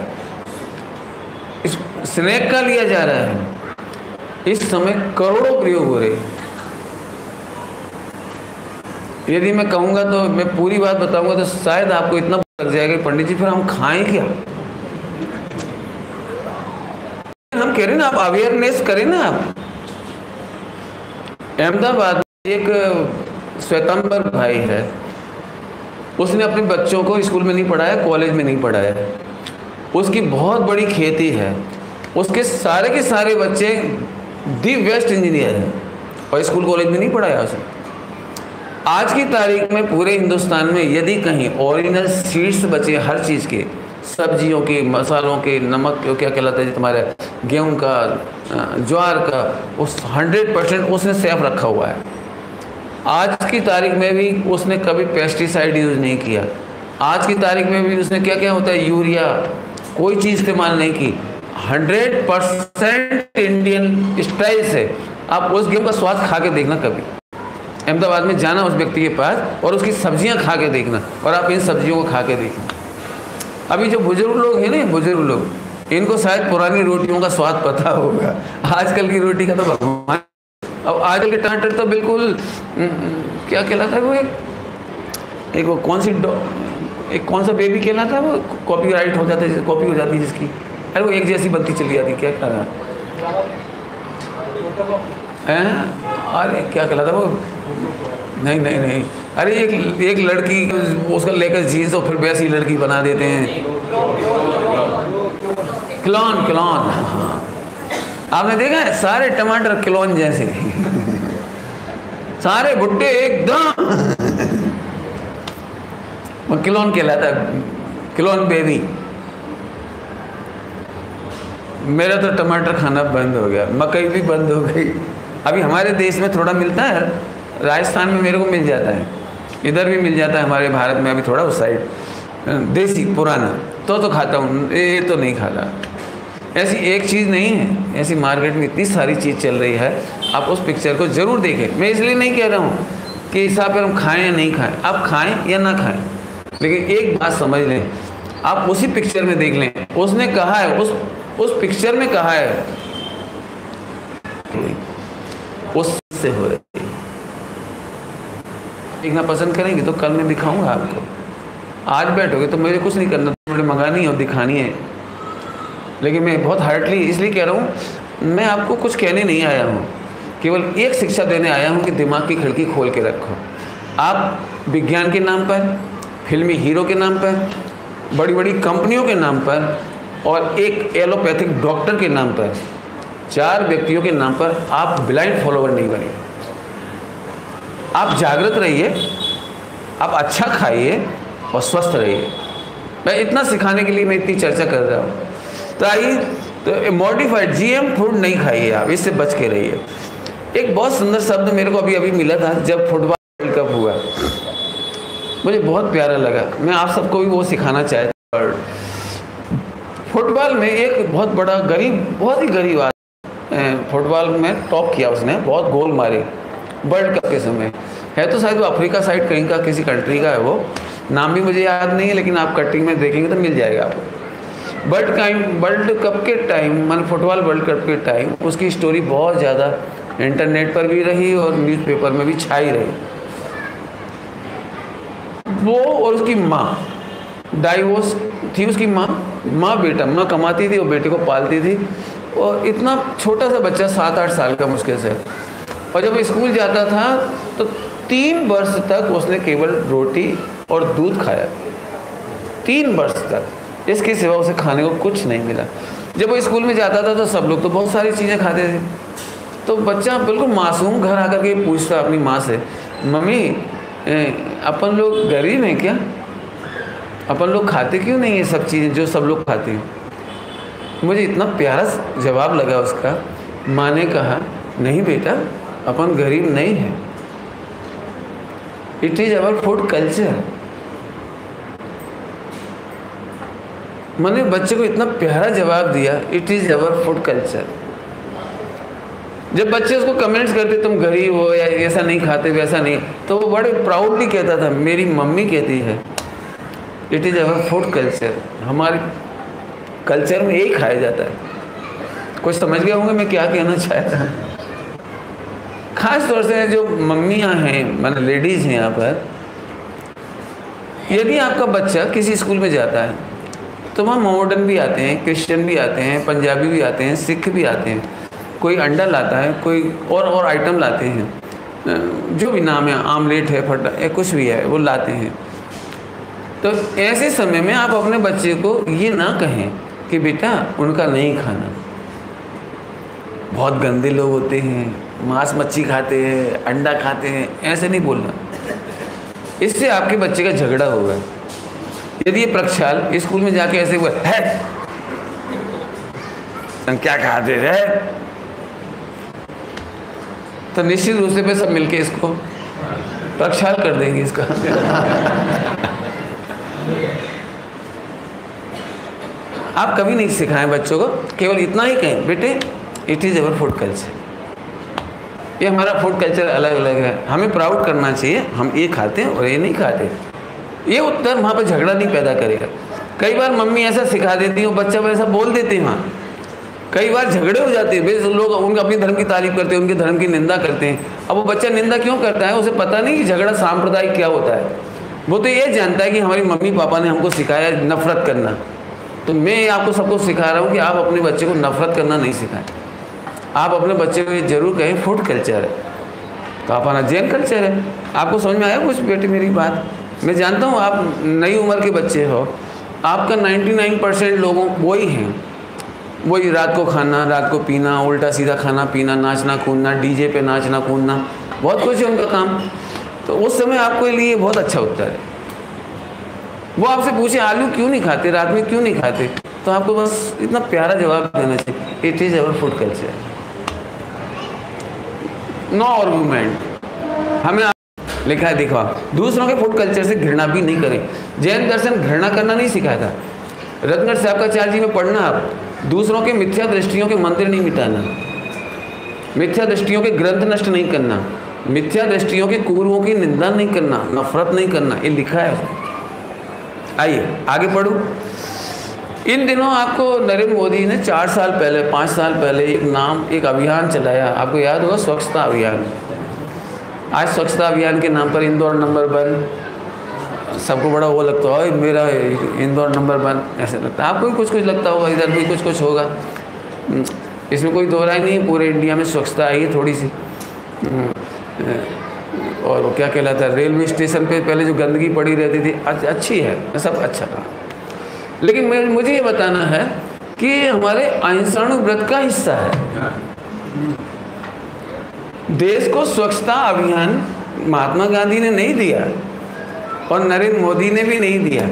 स्नेक का लिया जा रहा है। इस समय करोड़ों प्रयोग हो रहे हैं। यदि मैं कहूँगा तो, मैं पूरी बात बताऊँगा तो शायद आपको इतना लग जाएगा पंडित जी फिर हम खाएं क्या। हम कह रहे ना, आप अवेयरनेस करें ना। आप अहमदाबाद में एक श्वेतांबर भाई है, उसने अपने बच्चों को स्कूल में नहीं पढ़ाया, कॉलेज में नहीं पढ़ाया, उसकी बहुत बड़ी खेती है, उसके सारे के सारे बच्चे दी बेस्ट इंजीनियर हैं, और स्कूल कॉलेज में नहीं पढ़ाया उसने। आज की तारीख में पूरे हिंदुस्तान में यदि कहीं ओरिजिनल सीड्स बचे हर चीज़ के, सब्जियों के, मसालों के, नमक के, क्या कहलाता है तुम्हारे, गेहूं का, ज्वार का, उस 100% उसने सेफ रखा हुआ है। आज की तारीख में भी उसने कभी पेस्टिसाइड यूज़ नहीं किया, आज की तारीख में भी उसने क्या क्या होता है, यूरिया, कोई चीज़ इस्तेमाल नहीं की, 100% इंडियन स्टाइल से। आप उस गेहूं का स्वाद खा के देखना, कभी अहमदाबाद में जाना उस व्यक्ति के पास और उसकी सब्जियां खा के देखना, और आप इन सब्जियों को खा के देखना। अभी जो बुजुर्ग लोग हैं ना, बुजुर्ग लोग, इनको शायद पुरानी रोटियों का स्वाद पता होगा, आजकल की रोटी का तो भगवान। अब आजकल के टमाटर तो बिल्कुल क्या कहलाता है वो, एक वो एक कौन सा बेबी कहलाता है वो, कॉपीराइट हो जाता है, कॉपी हो जाती है जिसकी, अरे वो एक जैसी बनती चली जाती, क्या कहना है, अरे क्या कहलाता है वो, नहीं नहीं नहीं, अरे एक लड़की उसका लेकर जीन्स और फिर वैसी लड़की बना देते हैं, क्लोन। हाँ, आपने देखा है सारे टमाटर क्लोन जैसे सारे भुट्टे एकदम वो क्लोन कहलाता है, क्लोन बेबी। मेरा तो टमाटर खाना बंद हो गया, मकई भी बंद हो गई। अभी हमारे देश में थोड़ा मिलता है, राजस्थान में मेरे को मिल जाता है, इधर भी मिल जाता है हमारे भारत में, अभी थोड़ा उस साइड देसी पुराना तो खाता हूँ, ये तो नहीं खाता। ऐसी एक चीज़ नहीं है, ऐसी मार्केट में इतनी सारी चीज़ चल रही है, आप उस पिक्चर को ज़रूर देखें। मैं इसलिए नहीं कह रहा हूँ कि हिसाब पर हम खाएं या नहीं खाएं, आप खाएं या ना खाएं, लेकिन एक बात समझ लें, आप उसी पिक्चर में देख लें, उसने कहा है, उस पिक्चर में कहा है, उससे हो रही है। देखना पसंद करेंगे तो कल मैं दिखाऊंगा आपको, आज बैठोगे तो मुझे कुछ नहीं करना, मुझे मंगानी है और दिखानी है। लेकिन मैं बहुत हार्डली इसलिए कह रहा हूँ, मैं आपको कुछ कहने नहीं आया हूँ, केवल एक शिक्षा देने आया हूँ कि दिमाग की खिड़की खोल के रखो। आप विज्ञान के नाम पर, फिल्मी हीरो के नाम पर, बड़ी बड़ी कंपनियों के नाम पर और एक एलोपैथिक डॉक्टर के नाम पर, 4 व्यक्तियों के नाम पर आप ब्लाइंड फॉलोवर नहीं बने। आप जागृत रहिए, आप अच्छा खाइए और स्वस्थ रहिए। मैं इतना सिखाने के लिए मैं इतनी चर्चा कर रहा हूँ। तो आइए, तो मॉडिफाइड जीएम फूड नहीं खाइए, आप इससे बच के रहिए। एक बहुत सुंदर शब्द मेरे को अभी मिला था जब फुटबॉल वर्ल्ड कप हुआ, मुझे बहुत प्यारा लगा, मैं आप सबको भी वो सिखाना चाहता हूँ। फुटबॉल में एक बहुत बड़ा गरीब, बहुत ही गरीब आदमी फुटबॉल में टॉप किया, उसने बहुत गोल मारे वर्ल्ड कप के समय। है तो शायद वो अफ्रीका साइड कहीं का, किसी कंट्री का है, वो नाम भी मुझे याद नहीं है, लेकिन आप कटिंग में देखेंगे तो मिल जाएगा आपको। वर्ल्ड कप के टाइम, मान फुटबॉल वर्ल्ड कप के टाइम उसकी स्टोरी बहुत ज़्यादा इंटरनेट पर भी रही और न्यूज़पेपर में भी छाई रही। वो और उसकी माँ डाइवोर्स थी, उसकी माँ बेटा, माँ कमाती थी और बेटे को पालती थी, और इतना छोटा सा बच्चा 7-8 साल का मुश्किल से, और जब स्कूल जाता था तो 3 वर्ष तक उसने केवल रोटी और दूध खाया, 3 वर्ष तक, इसके सिवा उसे खाने को कुछ नहीं मिला। जब वो स्कूल में जाता था तो सब लोग तो बहुत सारी चीज़ें खाते थे, तो बच्चा बिल्कुल मासूम घर आकर के पूछता अपनी माँ से, मम्मी अपन लोग गरीब हैं क्या, अपन लोग खाते क्यों नहीं ये सब चीज़ें जो सब लोग खाते हैं। मुझे इतना प्यारा जवाब लगा उसका। माँ ने कहा, नहीं बेटा, अपन गरीब नहीं है, it is our food culture. मैंने बच्चे को इतना प्यारा जवाब दिया, it is our food culture. जब बच्चे उसको कमेंट्स करते तुम गरीब हो या ऐसा नहीं खाते वैसा नहीं, तो वो बड़े प्राउडली कहता था, मेरी मम्मी कहती है it is our food culture, हमारे कल्चर में यही खाया जाता है। कुछ समझ गए होंगे मैं क्या कहना चाहता हूँ। खास तौर से जो मम्मियाँ हैं, मतलब लेडीज़ हैं यहाँ पर, यदि आपका बच्चा किसी स्कूल में जाता है तो वहाँ मॉडर्न भी आते हैं, क्रिश्चियन भी आते हैं, पंजाबी भी आते हैं, सिख भी आते हैं, कोई अंडा लाता है, कोई और आइटम लाते हैं, जो भी नाम है, आमलेट है, फटा या कुछ भी है, वो लाते हैं। तो ऐसे समय में आप अपने बच्चे को ये ना कहें कि बेटा उनका नहीं खाना, बहुत गंदे लोग होते हैं, मांस मच्छी खाते हैं, अंडा खाते हैं, ऐसे नहीं बोलना। इससे आपके बच्चे का झगड़ा होगा। यदि ये प्रक्षाल स्कूल में जाके ऐसे हुआ है, तुम क्या खाते हैं, तो निश्चित रूप से सब मिलके इसको प्रक्षाल कर देंगे इसका। आप कभी नहीं सिखाएं बच्चों को, केवल इतना ही कहें, बेटे it is our food culture, ये हमारा फूड कल्चर अलग अलग है, हमें प्राउड करना चाहिए, हम ये खाते हैं और ये नहीं खाते। ये उत्तर वहाँ पर झगड़ा नहीं पैदा करेगा। कई बार मम्मी ऐसा सिखा देती है, बच्चा वैसा बोल देते हैं, वहाँ कई बार झगड़े हो जाते हैं। वे लोग उनके अपने धर्म की तारीफ करते हैं, उनके धर्म की निंदा करते हैं। अब वो बच्चा निंदा क्यों करता है? उसे पता नहीं कि झगड़ा सांप्रदायिक क्या होता है। वो तो ये जानता है कि हमारी मम्मी पापा ने हमको सिखाया नफरत करना। तो मैं आपको सबको सिखा रहा हूँ कि आप अपने बच्चे को नफरत करना नहीं सिखाएं। आप अपने बच्चे को ये जरूर कहें फूड कल्चर है, तो आप हमारा जैन कल्चर है। आपको समझ में आया कुछ बेटे मेरी बात? मैं जानता हूँ आप नई उम्र के बच्चे हो, आपका 99% लोगों वही हैं, वही रात को खाना, रात को पीना, उल्टा सीधा खाना पीना, नाचना कूदना, डीजे पे नाचना कूदना, बहुत कुछ है उनका काम। तो उस समय आपको लिए बहुत अच्छा उत्तर है। वो आपसे पूछे आलू क्यों नहीं खाते, रात में क्यों नहीं खाते, तो आपको बस इतना प्यारा जवाब देना चाहिए, it is our food culture, no argument. हमें लिखा है, देखो दूसरों के फूड कल्चर से घृणा भी नहीं करें। जैन दर्शन घृणा करना नहीं सिखाया था। रत्नगढ़ साहबकाचार्य जी में पढ़ना आप, दूसरों के मिथ्या दृष्टियों के मंदिर नहीं मिटाना, मिथ्या दृष्टियों के ग्रंथ नष्ट नहीं करना, मिथ्या दृष्टियों के कुरुओं की निंदा नहीं करना, नफरत नहीं करना, ये लिखा है। आइए आगे पढ़ो। इन दिनों आपको नरेंद्र मोदी ने 4 साल पहले 5 साल पहले एक अभियान चलाया, आपको याद होगा, स्वच्छता अभियान। आज स्वच्छता अभियान के नाम पर इंदौर नंबर 1, सबको बड़ा वो लगता है मेरा इंदौर नंबर 1, ऐसा लगता है। आपको भी कुछ कुछ लगता होगा, इधर भी कुछ कुछ होगा, इसमें कोई दो राय नहीं है। पूरे इंडिया में स्वच्छता आई है थोड़ी सी। और वो क्या कहलाता है, रेलवे स्टेशन पे पहले जो गंदगी पड़ी रहती थी, अच्छी है, सब अच्छा था। लेकिन मुझे ये बताना है कि हमारे अहिंसाणु व्रत का हिस्सा है। देश को स्वच्छता अभियान महात्मा गांधी ने नहीं दिया और नरेंद्र मोदी ने भी नहीं दिया।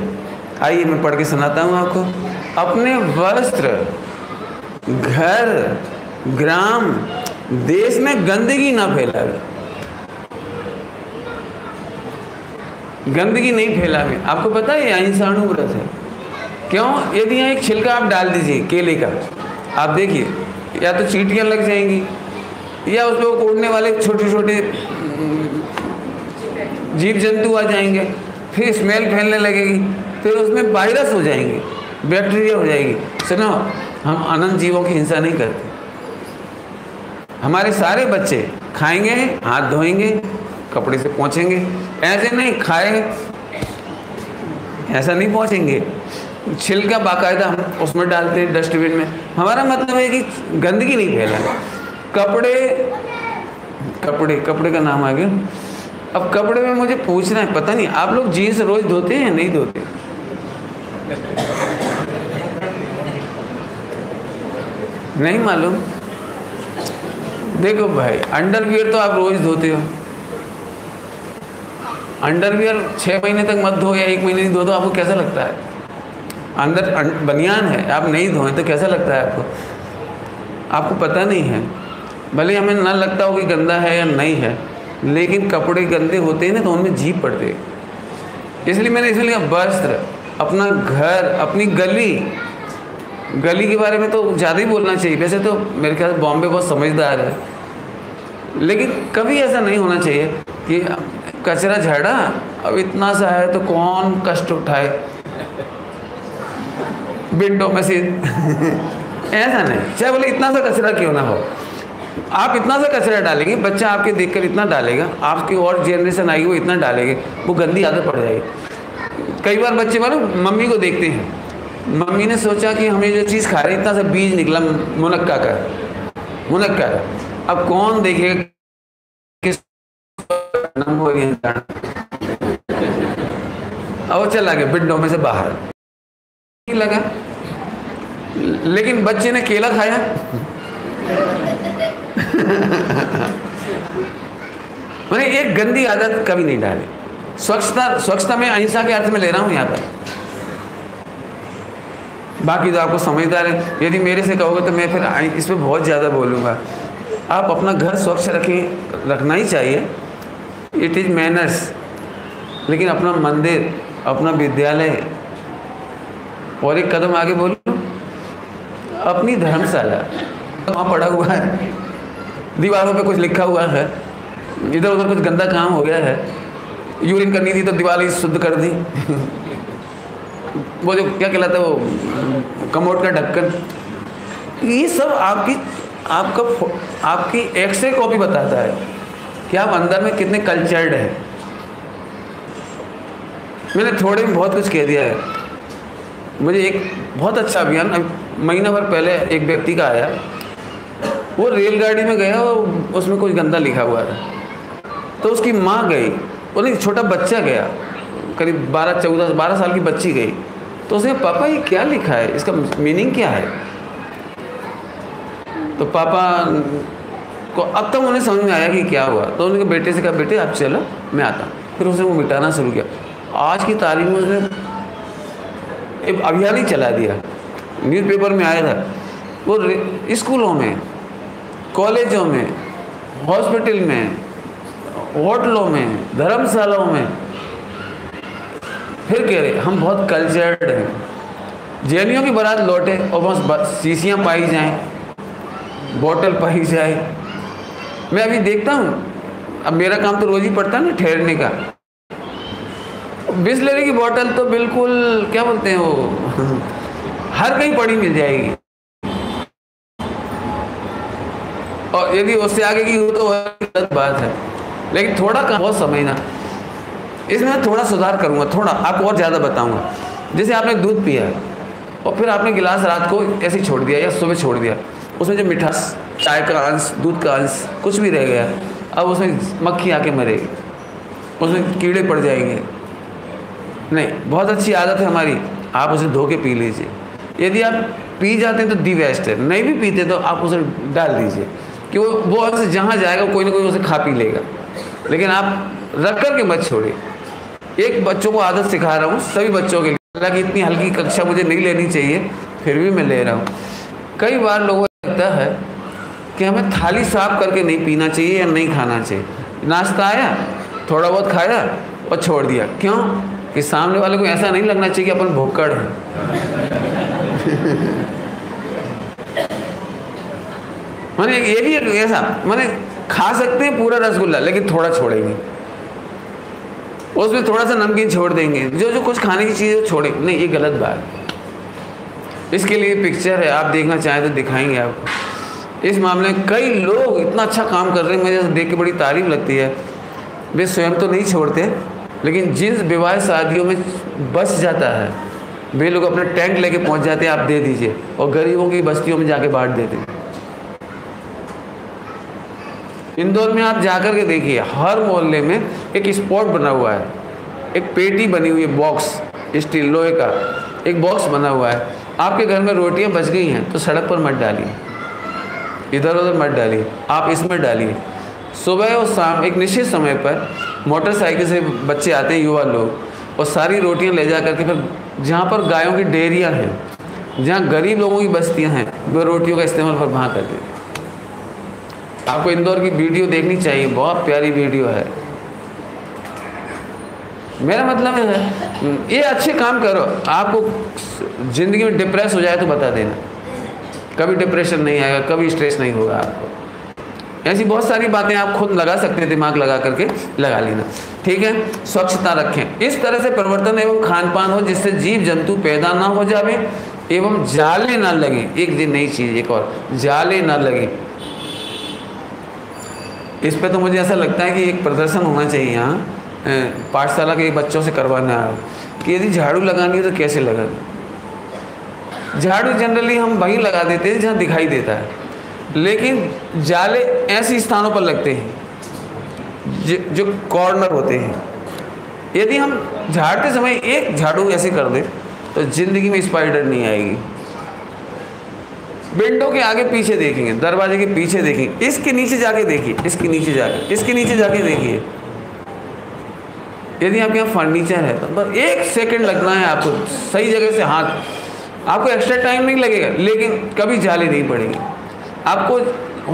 आइए मैं पढ़ के सुनाता हूँ आपको। अपने वस्त्र, घर, ग्राम, देश में गंदगी ना फैलावे, गंदगी नहीं फैलावे। आपको पता है ये अहिंसाणु व्रत है। क्यों? यदि यहाँ एक छिलका आप डाल दीजिए केले का, आप देखिए या तो चींटियाँ लग जाएंगी, या उस पर उड़ने वाले छोटे छोटे जीव जंतु आ जाएंगे, फिर स्मेल फैलने लगेगी, फिर उसमें वायरस हो जाएंगे, बैक्टीरिया हो जाएगी। सुनो, हम अनंत जीवों की हिंसा नहीं करते। हमारे सारे बच्चे खाएंगे, हाथ धोएंगे, कपड़े से पोंछेंगे, ऐसे नहीं खाए ऐसा नहीं पहुँचेंगे। छिलका बाकायदा हम उसमें डालते हैं डस्टबिन में। हमारा मतलब है कि गंदगी नहीं फैला। कपड़े का नाम आ गया। अब कपड़े में मुझे पूछना है, पता नहीं आप लोग जीन्स रोज धोते हैं या नहीं धोते? नहीं मालूम? देखो भाई, अंडरवियर तो आप रोज धोते हो। अंडरवियर 6 महीने तक मत धो या 1 महीने नहीं धो तो आपको कैसा लगता है? अंदर बनियान है, आप नहीं धोएं तो कैसा लगता है आपको? आपको पता नहीं है। भले हमें ना लगता हो कि गंदा है या नहीं है, लेकिन कपड़े गंदे होते हैं ना तो उनमें जीभ पड़ते हैं। इसलिए मैंने इसलिए वस्त्र, अपना घर, अपनी गली के बारे में तो ज़्यादा ही बोलना चाहिए। वैसे तो मेरे ख्याल से बॉम्बे बहुत समझदार है, लेकिन कभी ऐसा नहीं होना चाहिए कि कचरा झाड़ा अब इतना सा है तो कौन कष्ट उठाए विंडो में से ऐसा नहीं, चाहे बोले इतना सा कचरा क्यों ना हो। आप इतना सा कचरा डालेंगे, बच्चा आपके देखकर इतना डालेगा, आपकी और जनरेशन आएगी वो इतना डालेंगे, वो गंदी आदत पड़ जाएगी। कई बार बच्चे मालूम मम्मी को देखते हैं, मम्मी ने सोचा कि हमें जो चीज़ खा रहे इतना सा बीज निकला मुनक्का का, अब कौन देखेगा किस अब वो चला गया विंडो में से बाहर लगा। लेकिन बच्चे ने केला खाया मैंने एक गंदी आदत कभी नहीं डाली। स्वच्छता में अहिंसा के अर्थ में ले रहा हूं यहाँ पर। बाकी तो आपको समझदार है। यदि मेरे से कहोगे तो मैं फिर इस पर बहुत ज़्यादा बोलूँगा। आप अपना घर स्वच्छ रखना ही चाहिए, इट इज़ मैनर्स। लेकिन अपना मंदिर, अपना विद्यालय, और एक कदम आगे बोलूँ, अपनी धर्मशाला, वहाँ पड़ा हुआ है, दीवारों पे कुछ लिखा हुआ है, इधर उधर कुछ गंदा काम हो गया है, यूरिन करनी थी तो दीवार ही शुद्ध कर दी वो जो क्या कहलाता है वो कमोड का ढक्कन, ये सब आपकी एक्सरे कॉपी बताता है कि आप अंदर में कितने कल्चर्ड हैं। मैंने थोड़े में बहुत कुछ कह दिया है। मुझे एक बहुत अच्छा अभियान महीना भर पहले एक व्यक्ति का आया, वो रेलगाड़ी में गया और उसमें कुछ गंदा लिखा हुआ था, तो उसकी माँ गई, वो नहीं छोटा बच्चा गया, करीब 12 साल की बच्ची गई, तो उसने पापा ये क्या लिखा है, इसका मीनिंग क्या है। तो पापा को अब तक उन्हें समझ में आया कि क्या हुआ, तो उन्होंने बेटे से कहा बेटे आप चलो मैं आता। फिर उसने वो मिटाना शुरू किया। आज की तारीख में उसने एक अभियान ही चला दिया, न्यूज़पेपर में आया था, वो स्कूलों में, कॉलेजों में, हॉस्पिटल में, होटलों में, धर्मशालाओं में, फिर कह रहे हम बहुत कल्चर्ड हैं। जैनियों की बारात लौटे और बस शीशियाँ पाई जाएं, बोतल पाई जाए। मैं अभी देखता हूँ, अब मेरा काम तो रोज़ ही पड़ता है ना ठहरने का, बिस्लेरी की बोतल तो बिल्कुल क्या बोलते हैं वो हर कहीं पड़ी मिल जाएगी, और यदि उससे आगे की हो तो गलत बात है। लेकिन थोड़ा काम बहुत समझना, इसमें थोड़ा सुधार करूँगा, थोड़ा आपको और ज़्यादा बताऊँगा। जैसे आपने दूध पिया और फिर आपने गिलास रात को ऐसे ही छोड़ दिया या सुबह छोड़ दिया, उसमें जो मिठास, चाय का अंश, दूध का अंश कुछ भी रह गया, अब उसमें मक्खी आके मरेगी, उसमें कीड़े पड़ जाएंगे। नहीं, बहुत अच्छी आदत है हमारी, आप उसे धो के पी लीजिए। यदि आप पी जाते हैं तो दी बेस्ट है, नहीं भी पीते तो आप उसे डाल दीजिए कि वो अंश जहाँ जाएगा कोई ना कोई उसे खा पी लेगा, लेकिन आप रख कर के मत छोड़िए। एक बच्चों को आदत सिखा रहा हूँ, सभी बच्चों के लिए, हालांकि इतनी हल्की कक्षा मुझे नहीं लेनी चाहिए, फिर भी मैं ले रहा हूँ। कई बार लोगों को लगता है कि हमें थाली साफ करके नहीं पीना चाहिए या नहीं खाना चाहिए। नाश्ता आया, थोड़ा बहुत खाया और छोड़ दिया, क्यों? कि सामने वाले को ऐसा नहीं लगना चाहिए कि अपन भुक्कड़ हैं। माने ये भी ऐसा, माने खा सकते हैं पूरा रसगुल्ला लेकिन थोड़ा छोड़ेंगे, उसमें थोड़ा सा नमकीन छोड़ देंगे, जो कुछ खाने की चीज़ छोड़ेंगे, नहीं, ये गलत बात। इसके लिए पिक्चर है, आप देखना चाहें तो दिखाएंगे आपको। इस मामले में कई लोग इतना अच्छा काम कर रहे हैं, मुझे देख के बड़ी तारीफ लगती है। वे स्वयं तो नहीं छोड़ते, लेकिन जिन विवाह शादियों में बच जाता है, वे लोग अपने टैंक लेके पहुंच जाते हैं, आप दे दीजिए, और गरीबों की बस्तियों में जाके बांट देते हैं। इंदौर में आप जाकर के देखिए, हर मोहल्ले में एक स्पॉट बना हुआ है, एक पेटी बनी हुई है, बॉक्स, स्टील लोहे का एक बॉक्स बना हुआ है। आपके घर में रोटियां बच गई हैं तो सड़क पर मत डालिए, इधर उधर मत डालिए, आप इसमें डालिए। सुबह और शाम एक निश्चित समय पर मोटरसाइकिल से बच्चे आते हैं, युवा लोग, और सारी रोटियां ले जा करके फिर जहाँ पर गायों की डेयरियाँ हैं, जहाँ गरीब लोगों की बस्तियाँ हैं, वो रोटियों का इस्तेमाल पर वहाँ करते हैं। आपको इंदौर की वीडियो देखनी चाहिए, बहुत प्यारी वीडियो है। मेरा मतलब है ये अच्छे काम करो। आपको ज़िंदगी में डिप्रेस हो जाए तो बता देना, कभी डिप्रेशन नहीं आएगा, कभी स्ट्रेस नहीं होगा आपको। ऐसी बहुत सारी बातें आप खुद लगा सकते हैं, दिमाग लगा करके लगा लेना, ठीक है। स्वच्छता रखें, इस तरह से परिवर्तन एवं खान पान हो जिससे जीव जंतु पैदा ना हो जावे एवं जाले ना लगे। एक दिन नई चीज़, एक और, जाले ना लगे। इस पे तो मुझे ऐसा लगता है कि एक प्रदर्शन होना चाहिए यहाँ पाठशाला के बच्चों से करवाना है कि यदि झाड़ू लगानी है तो कैसे लगानी। झाड़ू जनरली हम वहीं लगा देते हैं जहाँ दिखाई देता है, लेकिन जाले ऐसे स्थानों पर लगते हैं जो कॉर्नर होते हैं। यदि हम झाड़ते समय एक झाड़ू ऐसे कर दें तो जिंदगी में स्पाइडर नहीं आएगी। विंडो के आगे पीछे देखेंगे, दरवाजे के पीछे देखेंगे, इसके नीचे जाके देखिए, इसके नीचे जाके, इसके नीचे जाके देखिए। यदि आपके यहाँ फर्नीचर है तो बस 1 सेकंड लगना है आपको सही जगह से हाथ, आपको एक्स्ट्रा टाइम नहीं लगेगा, लेकिन कभी जाले नहीं पड़ेंगे। आपको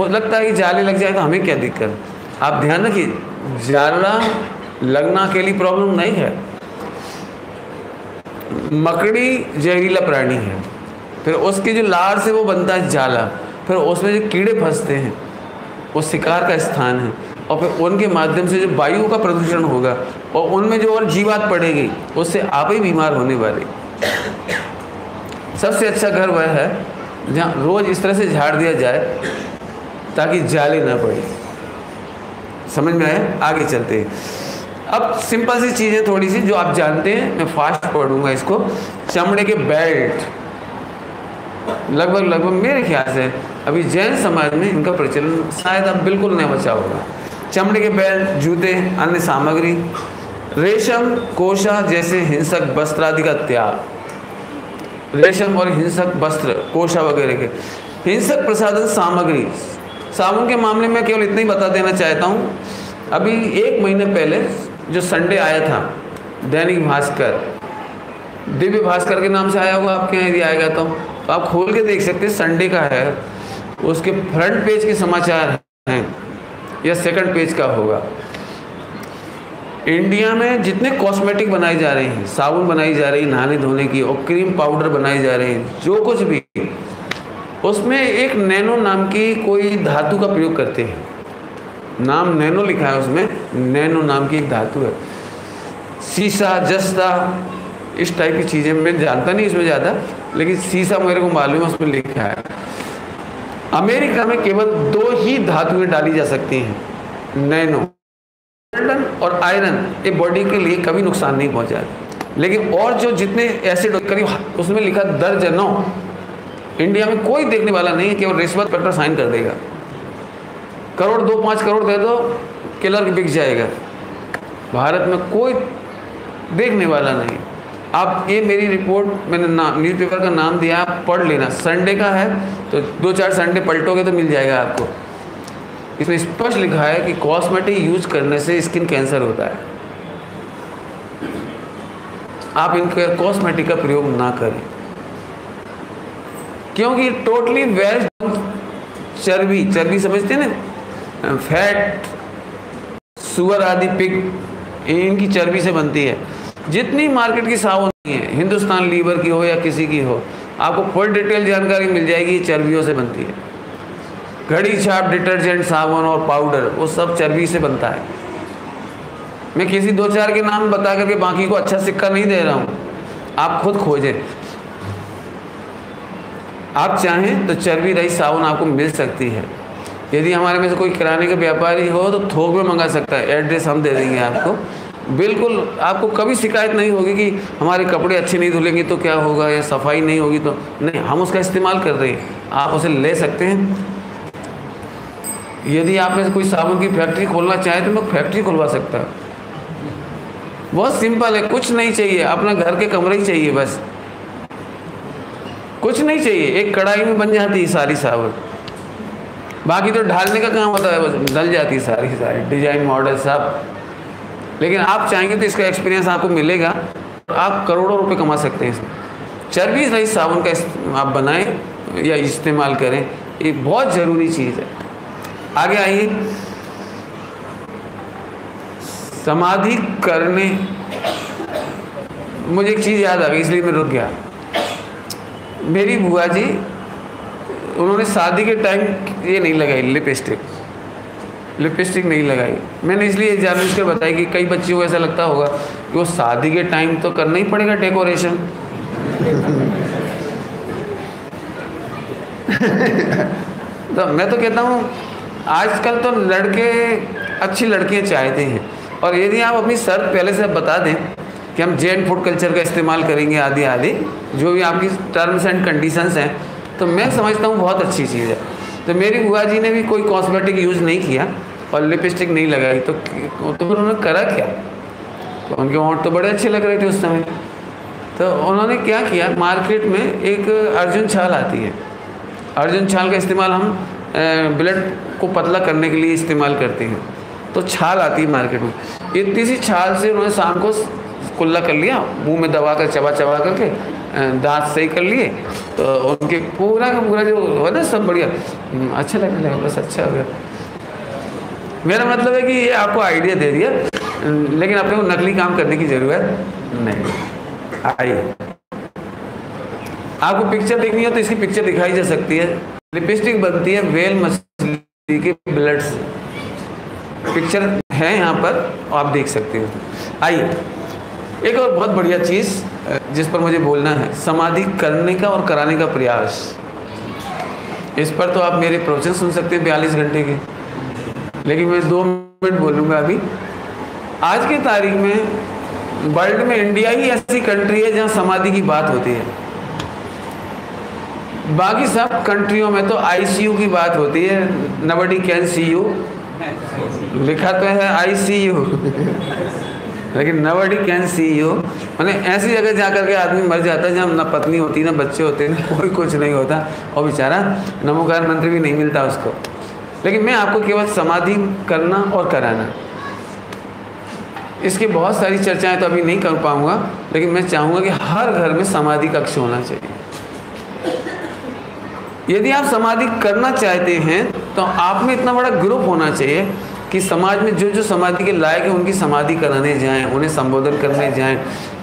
लगता है कि जाले लग जाए तो हमें क्या दिक्कत। आप ध्यान रखिए, जाला लगना के लिए प्रॉब्लम नहीं है। मकड़ी जहरीला प्राणी है, फिर उसकी जो लार से वो बनता है जाला, फिर उसमें जो कीड़े फंसते हैं वो शिकार का स्थान है, और फिर उनके माध्यम से जो वायु का प्रदूषण होगा और उनमें जो और जीवात पड़ेगी उससे आप ही बीमार होने वाले। सबसे अच्छा घर वह है जहाँ रोज़ इस तरह से झाड़ दिया जाए ताकि जाले ना पड़े। समझ में आया? आगे चलते हैं। अब सिंपल सी चीज़ें थोड़ी सी जो आप जानते हैं, मैं फास्ट पढ़ूंगा इसको। चमड़े के बेल्ट लगभग मेरे ख्याल से अभी जैन समाज में इनका प्रचलन शायद अब बिल्कुल नहीं बचा होगा। चमड़े के बेल्ट, जूते, अन्य सामग्री, रेशम, कोशा जैसे हिंसक वस्त्र आदि का त्याग। रेशम और हिंसक वस्त्र, कोशा वगैरह के हिंसक प्रसाधन सामग्री। साबुन के मामले में केवल इतना ही बता देना चाहता हूँ, अभी 1 महीने पहले जो संडे आया था, दैनिक भास्कर, दिव्य भास्कर के नाम से आया होगा आपके यहाँ, यदि आएगा तो आप खोल के देख सकते हैं। संडे का है, उसके फ्रंट पेज के समाचार हैं या सेकंड पेज का होगा। इंडिया में जितने कॉस्मेटिक बनाए जा रहे हैं, साबुन बनाई जा रही, नहाने धोने की, और क्रीम पाउडर बनाए जा रहे हैं, जो कुछ भी, उसमें एक नैनो नाम की कोई धातु का प्रयोग करते हैं। नाम नैनो लिखा है उसमें, नैनो नाम की एक धातु है। सीसा, जस्ता, इस टाइप की चीज़ें मैं जानता नहीं इसमें ज़्यादा, लेकिन सीसा मेरे को मालूम है, उसमें लिखा है। अमेरिका में केवल 2 ही धातुएं डाली जा सकती हैं, नैनो, गोल्डन और आयरन। ये बॉडी के लिए कभी नुकसान नहीं पहुंचाते, लेकिन और जो जितने एसिड करीब उसमें लिखा दर्जनों। इंडिया में कोई देखने वाला नहीं है, केवल रिश्वत पर साइन कर देगा। करोड़ 2-5 करोड़ दे दो, किलर बिक जाएगा। भारत में कोई देखने वाला नहीं। आप ये मेरी रिपोर्ट, मैंने न्यूज़पेपर का नाम दिया, आप पढ़ लेना। संडे का है तो 2-4 संडे पलटोगे तो मिल जाएगा आपको। इसमें स्पष्ट लिखा है कि कॉस्मेटिक यूज करने से स्किन कैंसर होता है। आप इनके कॉस्मेटिक का प्रयोग ना करें, क्योंकि टोटली वेस्ट चर्बी समझते हैं ना, फैट, सुअर आदि, पिग, इनकी चर्बी से बनती है। जितनी मार्केट की साबुन है, हिंदुस्तान लीवर की हो या किसी की हो, आपको फुल डिटेल जानकारी मिल जाएगी, चर्बियों से बनती है। घड़ी छाप डिटर्जेंट, साबुन और पाउडर, वो सब चर्बी से बनता है। मैं किसी 2-4 के नाम बता करके बाकी को अच्छा सिक्का नहीं दे रहा हूँ, आप खुद खोजें। आप चाहें तो चर्बी रही साबुन आपको मिल सकती है। यदि हमारे में से कोई किराने का व्यापारी हो तो थोक में मंगा सकता है, एड्रेस हम दे देंगे आपको। बिल्कुल आपको कभी शिकायत नहीं होगी कि हमारे कपड़े अच्छे नहीं धुलेंगे तो क्या होगा, या सफाई नहीं होगी तो नहीं। हम उसका इस्तेमाल कर रहे हैं, आप उसे ले सकते हैं। यदि आप में से कोई साबुन की फैक्ट्री खोलना चाहे तो मैं फैक्ट्री खुलवा सकता है। बहुत सिंपल है, कुछ नहीं चाहिए, अपना घर के कमरे ही चाहिए, बस कुछ नहीं चाहिए। एक कढ़ाई में बन जाती है सारी साबुन, बाकी तो ढालने का काम होता है, बस डल जाती है सारी डिजाइन मॉडल सब। लेकिन आप चाहेंगे तो इसका एक्सपीरियंस आपको मिलेगा, आप करोड़ों रुपए कमा सकते हैं इसमें। चर्बी रहित साबुन का आप बनाएं या इस्तेमाल करें, ये बहुत ज़रूरी चीज़ है। आगे आइए, समाधि करने, मुझे एक चीज़ याद आ गई इसलिए मैं रुक गया। मेरी बुआ जी, उन्होंने शादी के टाइम ये नहीं लगाई, लिपस्टिक नहीं लगाई। मैंने इसलिए जानबूझकर बताई कि कई बच्चियों को ऐसा लगता होगा कि वो शादी के टाइम तो करना ही पड़ेगा डेकोरेशन। तो मैं तो कहता हूँ आजकल तो लड़के अच्छी लड़कियाँ चाहते हैं, और यदि आप अपनी शर्त पहले से बता दें कि हम जैन फूड कल्चर का इस्तेमाल करेंगे आदि आदि, जो भी आपकी टर्म्स एंड कंडीशंस हैं, तो मैं समझता हूँ बहुत अच्छी चीज़ है। तो मेरी बुआ जी ने भी कोई कॉस्मेटिक यूज़ नहीं किया और लिपस्टिक नहीं लगाई, तो फिर उन्होंने करा क्या? तो उनके होंठ तो बड़े अच्छे लग रहे थे उस समय। तो उन्होंने क्या किया, मार्केट में एक अर्जुन छाल आती है, अर्जुन छाल का इस्तेमाल हम ब्लड को पतला करने के लिए इस्तेमाल करते हैं। तो छाल आती है मार्केट में, इतनी सी छाल से उन्होंने शाम को कुल्ला कर लिया, मुंह में दबा कर चबा करके दांत सही कर लिए, तो उनके पूरा का पूरा जो है ना सब बढ़िया अच्छा लगने लगा, बस अच्छा हो गया। मेरा मतलब है कि ये आपको आइडिया दे दिया, लेकिन अपने को नकली काम करने की ज़रूरत नहीं। आइए आपको पिक्चर देखनी हो तो इसकी पिक्चर दिखाई जा सकती है। लिपस्टिक बनती है व्हेल मछली के ब्लड से, पिक्चर है यहाँ पर, आप देख सकते हो। आइए एक और बहुत बढ़िया चीज़ जिस पर मुझे बोलना है, समाधि करने का और कराने का प्रयास। इस पर तो आप मेरे प्रवचन सुन सकते हैं 42 घंटे के, लेकिन मैं 2 मिनट बोलूँगा अभी। आज की तारीख में वर्ल्ड में इंडिया ही ऐसी कंट्री है जहाँ समाधि की बात होती है। बाकी सब कंट्रियों में तो ICU की बात होती है, नबडी कैन सी यू, लिखा तो है ICU लेकिन नबडी कैन सी यू, मैंने ऐसी जगह जा करके आदमी मर जाता है जहाँ ना पत्नी होती, ना बच्चे होते, ना कोई कुछ नहीं होता, और बेचारा नमोकार मंत्र भी नहीं मिलता उसको। लेकिन मैं आपको केवल समाधि करना और कराना, इसकी बहुत सारी चर्चाएं तो अभी नहीं कर पाऊंगा, लेकिन मैं चाहूँगा कि हर घर में समाधि कक्ष होना चाहिए। यदि आप समाधि करना चाहते हैं तो आप में इतना बड़ा ग्रुप होना चाहिए कि समाज में जो जो समाधि के लायक है उनकी समाधि कराने जाएं, उन्हें संबोधन करने जाएं।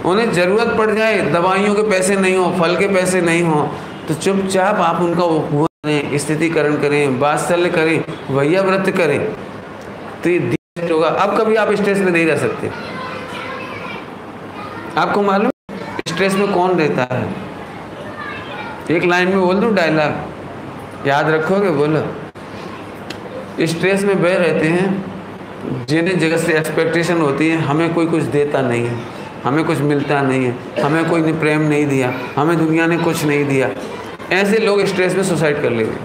उन्हें ज़रूरत पड़ जाए, दवाइयों के पैसे नहीं हो, फल के पैसे नहीं हो, तो चुपचाप आप उनका वो करें, स्थितिकरण करें, वात्सल्य करें, वैया व्रत करें, तो ये होगा। अब कभी आप स्ट्रेस में नहीं रह सकते। आपको मालूम स्ट्रेस में कौन रहता है? एक लाइन में बोल दूं डायलॉग, याद रखोगे? बोलो। स्ट्रेस में वह रहते हैं जिन्हें जगत से एक्सपेक्टेशन होती है, हमें कोई कुछ देता नहीं है, हमें कुछ मिलता नहीं है, हमें कोई ने प्रेम नहीं दिया, हमें दुनिया ने कुछ नहीं दिया। ऐसे लोग स्ट्रेस में सुसाइड कर लेंगे।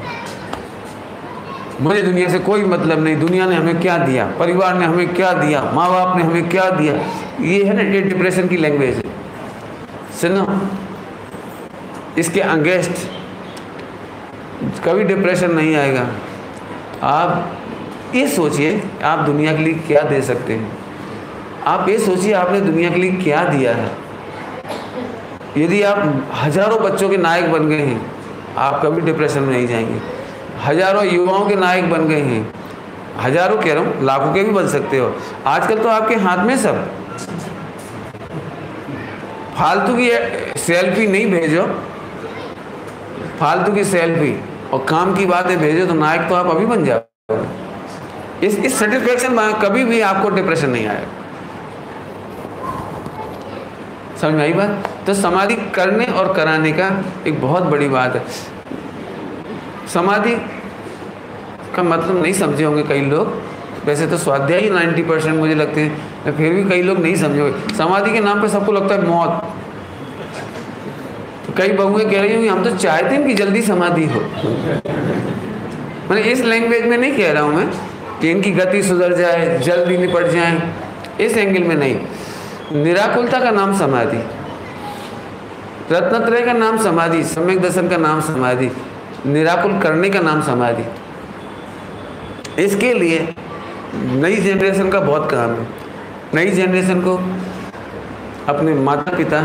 मुझे दुनिया से कोई मतलब नहीं, दुनिया ने हमें क्या दिया, परिवार ने हमें क्या दिया, माँ बाप ने हमें क्या दिया। ये है ना, ये डिप्रेशन की लैंग्वेज है। सुनो, इसके अगेंस्ट कभी डिप्रेशन नहीं आएगा। आप ये सोचिए आप दुनिया के लिए क्या दे सकते हैं। आप ये सोचिए आपने दुनिया के लिए क्या दिया है। यदि आप हजारों बच्चों के नायक बन गए हैं, आप कभी डिप्रेशन में नहीं जाएंगे। हजारों युवाओं के नायक बन गए हैं, हजारों कह रहा हूँ, लाखों के भी बन सकते हो। आजकल तो आपके हाथ में सब। फालतू की सेल्फी नहीं भेजो, फालतू की सेल्फी और काम की बातें भेजो, तो नायक तो आप अभी बन जाओगे। इस सेटिस्फेक्शन में कभी भी आपको डिप्रेशन नहीं आएगा। समझ में आई बात? तो समाधि करने और कराने का एक बहुत बड़ी बात है। समाधि का मतलब नहीं समझे होंगे कई लोग, वैसे तो स्वाध्याय ही 90% मुझे लगते हैं, फिर भी कई लोग नहीं समझे होंगे। समाधि के नाम पे सबको लगता है मौत। तो कई बहुएं कह रही होंगी हम तो चाहते हैं कि जल्दी समाधि हो। मैंने इस लैंग्वेज में नहीं कह रहा हूँ मैं कि इनकी गति सुधर जाए, जल्दी निपट जाए, इस एंगल में नहीं। निराकुलता का नाम समाधि, रत्नत्रय का नाम समाधि, सम्यक दर्शन का नाम समाधि, निराकुल करने का नाम समाधि। इसके लिए नई जनरेशन का बहुत काम है। नई जनरेशन को अपने माता पिता,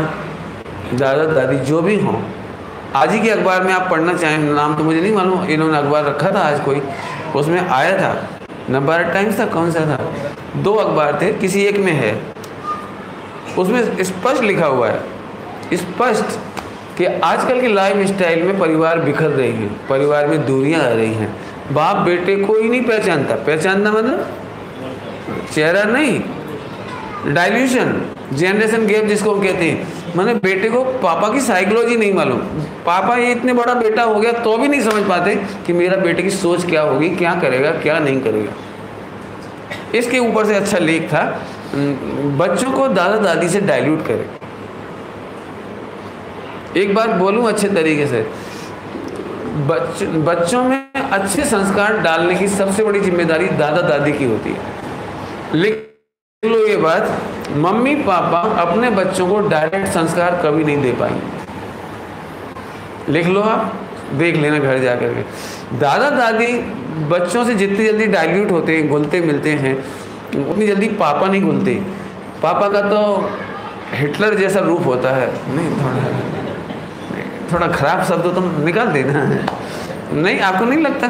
दादा दादी जो भी हों, आज ही के अखबार में आप पढ़ना चाहें, नाम तो मुझे नहीं मालूम, इन्होंने अखबार रखा था आज कोई, उसमें आया था, नवभारत टाइम्स था, कौन सा था, 2 अखबार थे, किसी एक में है, उसमें स्पष्ट लिखा हुआ है, स्पष्ट, कि आजकल के लाइफ स्टाइल में परिवार बिखर रही हैं, परिवार में दूरियां आ रही हैं, बाप बेटे को ही नहीं पहचानता। पहचानना मतलब चेहरा नहीं, डाइल्यूशन, जनरेशन गैप जिसको हम कहते हैं। मैंने बेटे को पापा की साइकोलॉजी नहीं मालूम, पापा ये इतने बड़ा बेटा हो गया तो भी नहीं समझ पाते कि मेरा बेटे की सोच क्या होगी, क्या करेगा, क्या नहीं करेगा। इसके ऊपर से अच्छा लेख था, बच्चों को दादा दादी से डाइल्यूट करें। एक बात बोलूं अच्छे तरीके से, बच्चों में अच्छे संस्कार डालने की सबसे बड़ी जिम्मेदारी दादा दादी की होती है। लिख लो ये बात, मम्मी पापा अपने बच्चों को डायरेक्ट संस्कार कभी नहीं दे पाएंगे। लिख लो, आप देख लेना घर जा करके। दादा दादी बच्चों से जितनी जल्दी डाइल्यूट होते हैं, घुलते मिलते हैं, उतनी जल्दी पापा नहीं घुलते। पापा का तो हिटलर जैसा रूप होता है, नहीं थोड़ा खराब शब्द तो निकाल देना है। नहीं, आपको नहीं लगता?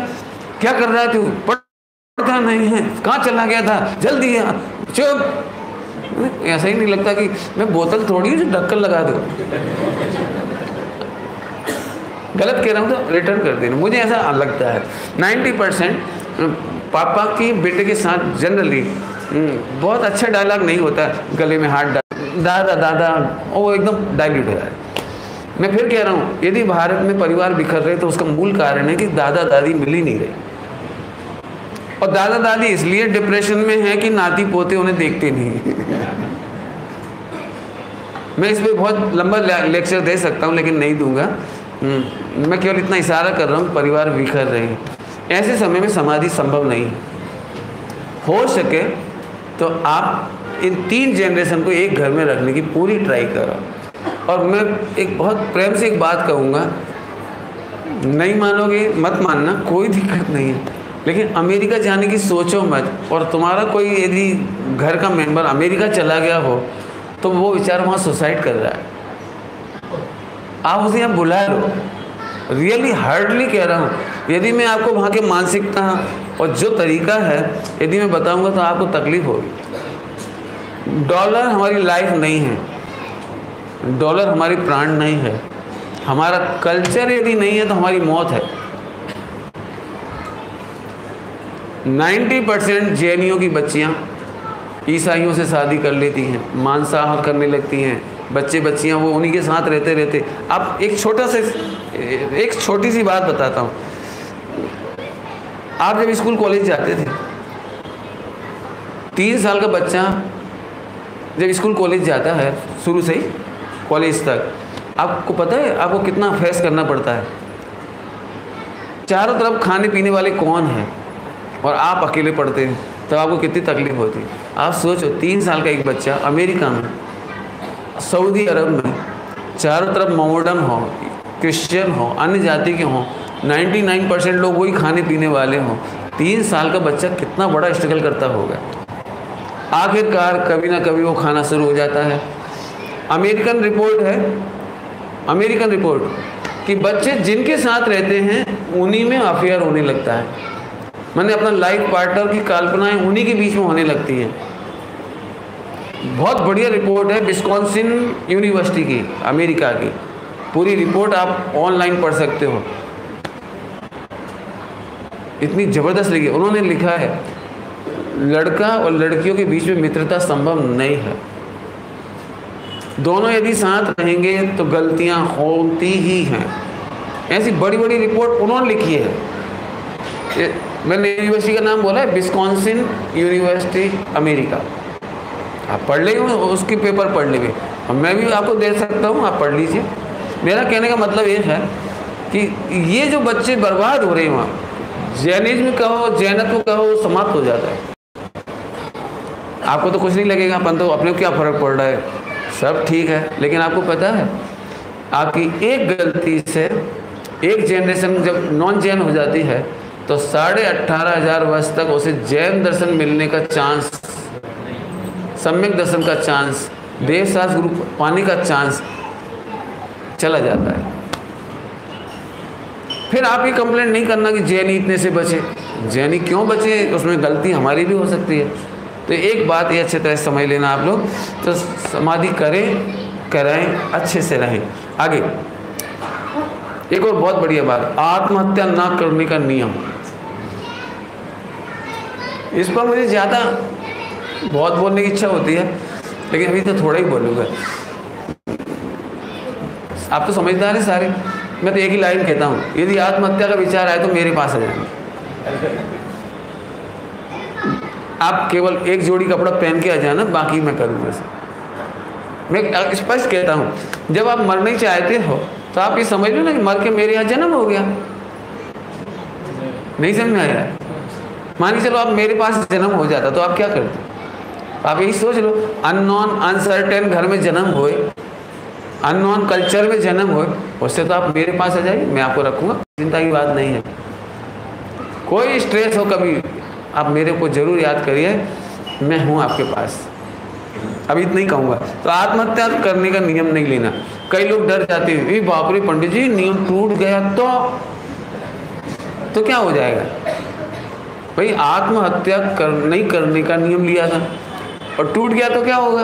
क्या कर रहा है तू? पढ़ता नहीं है, कहाँ चला गया था, जल्दी आ, चुप। ऐसा ही नहीं लगता कि मैं बोतल थोड़ी जो ढक्कन लगा दूँ। गलत कह रहा हूँ तो रिटर्न कर देना, मुझे ऐसा लगता है। 90% पापा की बेटे के साथ जनरली बहुत अच्छा डायलॉग नहीं होता, गले में हाथ डाल दादा दादा, वो एकदम डाइल्यूट हो रहा है। मैं फिर कह रहा हूँ, यदि भारत में परिवार बिखर रहे तो उसका मूल कारण है कि दादा दादी मिल ही नहीं रहे, और दादा दादी इसलिए डिप्रेशन में है कि नाती पोते उन्हें देखते नहीं। मैं इस पे बहुत लंबा लेक्चर दे सकता हूँ लेकिन नहीं दूंगा। मैं केवल इतना इशारा कर रहा हूँ, परिवार बिखर रहे हैं। ऐसे समय में समाधि संभव नहीं है। हो सके तो आप इन 3 जनरेशन को एक घर में रखने की पूरी ट्राई करो। और मैं एक बहुत प्रेम से एक बात कहूँगा, नहीं मानोगे मत मानना, कोई दिक्कत नहीं है, लेकिन अमेरिका जाने की सोचो मत। और तुम्हारा कोई यदि घर का मेंबर अमेरिका चला गया हो तो वो बेचारा वहाँ सुसाइड कर रहा है, आप उसे यहाँ बुला लो। रियली हार्डली कह रहा हूँ, यदि मैं आपको वहाँ के मानसिकता और जो तरीका है यदि मैं बताऊँगा तो आपको तकलीफ होगी। डॉलर हमारी लाइफ नहीं है, डॉलर हमारी प्राण नहीं है, हमारा कल्चर यदि नहीं है तो हमारी मौत है। 90% जैनियों की बच्चियाँ ईसाइयों से शादी कर लेती हैं, मांसाहार करने लगती हैं, बच्चे बच्चियाँ वो उन्हीं के साथ रहते रहते। अब एक छोटी सी बात बताता हूँ। आप जब स्कूल कॉलेज जाते थे, 3 साल का बच्चा जब स्कूल कॉलेज जाता है, शुरू से ही कॉलेज तक, आपको पता है आपको कितना फेस करना पड़ता है। चारों तरफ खाने पीने वाले कौन हैं और आप अकेले पढ़ते हैं, तब आपको कितनी तकलीफ होती है। आप सोचो, 3 साल का एक बच्चा अमेरिका में, सऊदी अरब में, चारों तरफ मोमोडम हो, क्रिश्चियन हो, अन्य जाति के हों, 99% लोग वही खाने पीने वाले हों, 3 साल का बच्चा कितना बड़ा स्ट्रगल करता होगा। आखिरकार कभी ना कभी वो खाना शुरू हो जाता है। अमेरिकन रिपोर्ट है, अमेरिकन रिपोर्ट, कि बच्चे जिनके साथ रहते हैं उन्हीं में अफेयर होने लगता है। मैंने अपना लाइफ पार्टनर की कल्पनाएं उन्हीं के बीच में होने लगती हैं। बहुत बढ़िया रिपोर्ट है विस्कॉन्सिन यूनिवर्सिटी की, अमेरिका की। पूरी रिपोर्ट आप ऑनलाइन पढ़ सकते हो, इतनी ज़बरदस्त लिखी। उन्होंने लिखा है लड़का और लड़कियों के बीच में मित्रता संभव नहीं है, दोनों यदि साथ रहेंगे तो गलतियां होती ही हैं। ऐसी बड़ी बड़ी रिपोर्ट उन्होंने लिखी है। मैंने यूनिवर्सिटी का नाम बोला है, विस्कॉन्सिन यूनिवर्सिटी अमेरिका। आप पढ़ लीजिए, उसकी पेपर पढ़ लीजिए, और मैं भी आपको दे सकता हूँ, आप पढ़ लीजिए। मेरा कहने का मतलब ये है कि ये जो बच्चे बर्बाद हो रहे हैं वहाँ, जैनिज्म कहो, जैनत्व कहो, समाप्त हो जाता है। आपको तो कुछ नहीं लगेगा, अपन तो अपने को क्या फ़र्क पड़ रहा है, सब ठीक है। लेकिन आपको पता है, आपकी एक गलती से एक जनरेशन जब नॉन जैन हो जाती है तो 18,500 वर्ष तक उसे जैन दर्शन मिलने का चांस, सम्यक दर्शन का चांस, देवशास्त्र गुरु पाने का चांस चला जाता है। फिर आप ये कंप्लेंट नहीं करना कि जैनी इतने से बचे। जैनी क्यों बचे, उसमें गलती हमारी भी हो सकती है। तो एक बात ये अच्छे तरह समझ लेना आप लोग, तो समाधि करें, कराएं, अच्छे से रहें। आगे एक और बहुत बढ़िया बात, आत्महत्या ना करने का नियम। इस पर मुझे ज़्यादा बहुत बोलने की इच्छा होती है, लेकिन अभी तो थोड़ा ही बोलूँगा। आप तो समझदार हैं सारे। मैं तो एक ही लाइन कहता हूँ, यदि आत्महत्या का विचार आए तो मेरे पास आ जाए। आप केवल एक जोड़ी कपड़ा पहन के आ जाना, बाकी मैं करूँगा। मैं स्पष्ट कहता हूँ, जब आप मरना चाहते हो तो आप ये समझ लो ना कि मर के मेरे यहाँ जन्म हो गया। नहीं समझ में आया? मान के चलो आप मेरे पास जन्म हो जाता तो आप क्या करते? आप यही सोच लो, अननोन अनसर्टेन घर में जन्म हुए, अननोन कल्चर में जन्म हुए, उससे तो आप मेरे पास आ जाइए, मैं आपको रखूँगा, चिंता की बात नहीं है। कोई स्ट्रेस हो कभी, आप मेरे को जरूर याद करिए, मैं हूँ आपके पास। अभी इतना ही कहूँगा। तो आत्महत्या करने का नियम नहीं लेना। कई लोग डर जाते हैं, ये बाप रे पंडित जी नियम टूट गया तो क्या हो जाएगा? भाई आत्महत्या नहीं करने का नियम लिया था और टूट गया तो क्या होगा?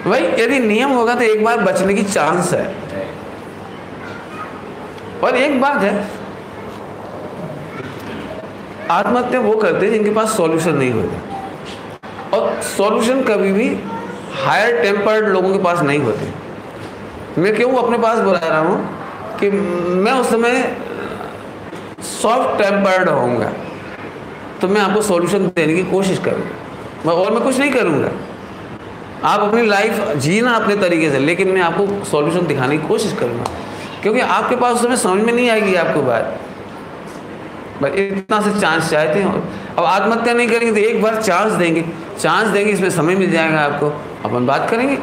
भाई यदि नियम होगा तो एक बार बचने की चांस है। और एक बात है, आत्महत्या वो करते हैं जिनके पास सॉल्यूशन नहीं होता, और सॉल्यूशन कभी भी हायर टेम्पर्ड लोगों के पास नहीं होते। मैं क्यों अपने पास बुला रहा हूँ कि मैं उस समय सॉफ्ट टेम्पर्ड होऊंगा तो मैं आपको सॉल्यूशन देने की कोशिश करूँगा, और मैं कुछ नहीं करूँगा। आप अपनी लाइफ जीना अपने तरीके से, लेकिन मैं आपको सॉल्यूशन दिखाने की कोशिश करूँगा, क्योंकि आपके पास उस समय समझ में नहीं आएगी आपको बात। बस इतना से चांस चाहते हैं। अब आत्महत्या नहीं करेंगे तो एक बार चांस देंगे, इसमें समय मिल जाएगा आपको, अपन बात करेंगे।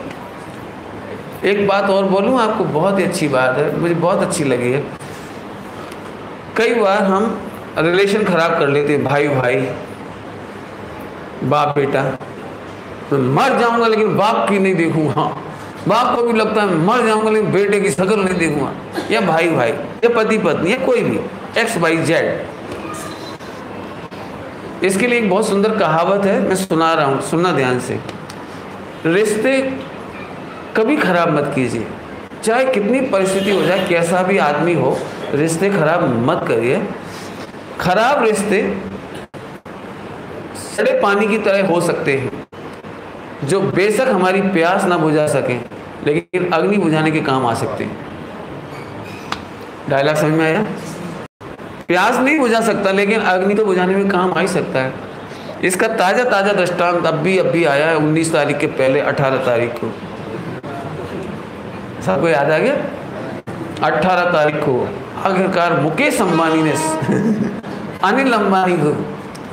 एक बात और बोलूँ आपको, बहुत ही अच्छी बात है, मुझे बहुत अच्छी लगी है। कई बार हम रिलेशन खराब कर लेते हैं, भाई भाई, बाप बेटा, तो मर जाऊंगा लेकिन बाप की नहीं देखूंगा। बाप को भी लगता है मर जाऊंगा लेकिन बेटे की शक्ल नहीं देखूंगा, या भाई भाई, या पति पत्नी, या कोई भी XYZ। इसके लिए एक बहुत सुंदर कहावत है, मैं सुना रहा हूँ, सुनना ध्यान से। रिश्ते कभी खराब मत कीजिए, चाहे कितनी परिस्थिति हो जाए, कैसा भी आदमी हो, रिश्ते खराब मत करिए। खराब रिश्ते सड़े पानी की तरह हो सकते हैं, जो बेशक हमारी प्यास ना बुझा सकें, लेकिन अग्नि बुझाने के काम आ सकते हैं। डायलॉग समझ में आया? प्यास नहीं बुझा सकता, लेकिन अग्नि तो बुझाने में काम आ ही सकता है। इसका ताज़ा दृष्टांत अभी आया है, 19 तारीख के पहले 18 तारीख को। सबको याद आ गया? 18 तारीख को आखिरकार मुकेश अंबानी ने अनिल अंबानी को,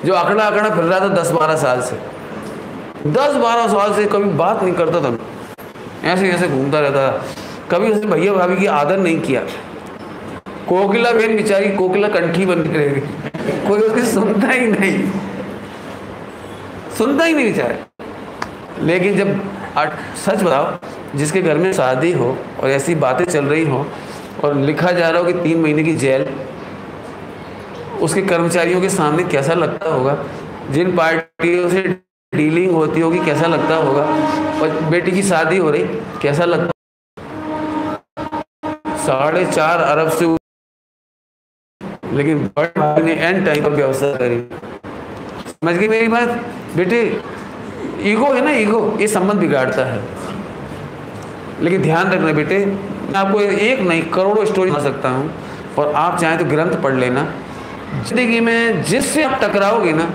जो अकड़ा फिर रहा था 10-12 साल से, 10-12 साल से कभी बात नहीं करता था, ऐसे घूमता रहता था, कभी उसने भैया भाभी की आदर नहीं किया। कोकिला बहन बेचारी कोकिला कंठी बन के रह गई, कोई उसकी सुनता ही नहीं बेचारे। लेकिन जब सच बताओ, जिसके घर में शादी हो और ऐसी बातें चल रही हो और लिखा जा रहा हो कि 3 महीने की जेल, उसके कर्मचारियों के सामने कैसा लगता होगा, जिन पार्टियों से डीलिंग होती होगी कैसा लगता होगा, और बेटी की शादी हो रही कैसा लगता। 4.5 अरब से, लेकिन बड़े भाई ने एंड टाइम पर व्यवस्था करी। समझ गई मेरी बात बेटे? ईगो है ना, ईगो ये संबंध बिगाड़ता है। लेकिन ध्यान रखना बेटे, मैं आपको एक नहीं करोड़ों स्टोरी बता सकता हूँ, और आप चाहें तो ग्रंथ पढ़ लेना। जिंदगी में जिससे आप टकराओगे ना,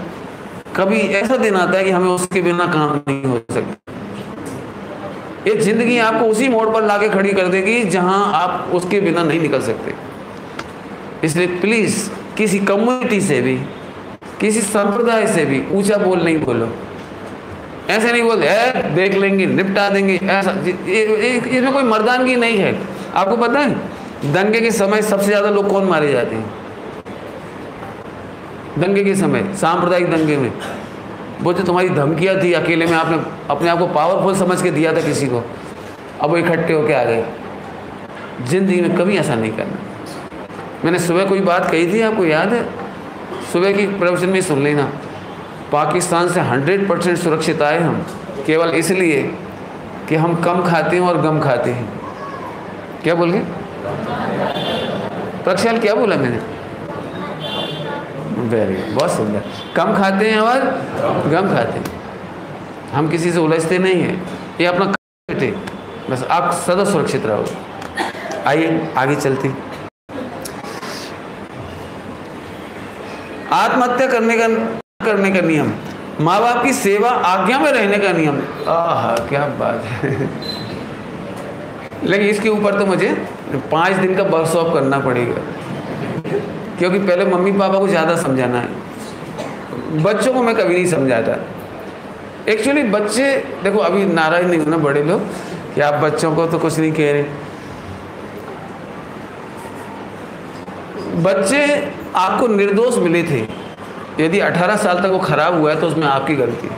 कभी ऐसा दिन आता है कि हमें उसके बिना काम नहीं हो सकता। ये जिंदगी आपको उसी मोड़ पर लाके खड़ी कर देगी जहां आप उसके बिना नहीं निकल सकते। इसलिए प्लीज किसी कम्युनिटी से भी, किसी संप्रदाय से भी ऊंचा बोल नहीं बोलो। ऐसे नहीं बोलते देख लेंगे, निपटा देंगे, ऐसा इसमें कोई मर्दानगी नहीं है। आपको पता है दंगे के समय सबसे ज्यादा लोग कौन मारे जाते हैं? दंगे के समय, सांप्रदायिक दंगे में, वो जो तुम्हारी धमकियाँ थी, अकेले में आपने अपने आप को पावरफुल समझ के दिया था किसी को, अब वो इकट्ठे होके आ गए। जिंदगी में कभी ऐसा नहीं करना। मैंने सुबह कोई बात कही थी, आपको याद है? सुबह की प्रवचन में सुन लेना। पाकिस्तान से 100% सुरक्षित आए हम, केवल इसलिए कि हम कम खाते हैं और गम खाते हैं। क्या बोल गए प्रक्षाल? क्या बोला मैंने? वेरी गुड, बहुत सुंदर। कम खाते हैं और गम खाते हैं। हम किसी से उलझते नहीं हैं, ये अपना बेटे, बस आप सदा सुरक्षित रहोगे। आइए आगे चलते। आत्महत्या करने का नियम, माँ बाप की सेवा आज्ञा में रहने का नियम। आहा क्या बात है। लेकिन इसके ऊपर तो मुझे 5 दिन का वर्कशॉप करना पड़ेगा, क्योंकि पहले मम्मी पापा को ज़्यादा समझाना है। बच्चों को मैं कभी नहीं समझाता। एक्चुअली बच्चे, देखो अभी नाराज नहीं होना बड़े लोग कि आप बच्चों को तो कुछ नहीं कह रहे। बच्चे आपको निर्दोष मिले थे, यदि 18 साल तक वो खराब हुआ है तो उसमें आपकी गलती है।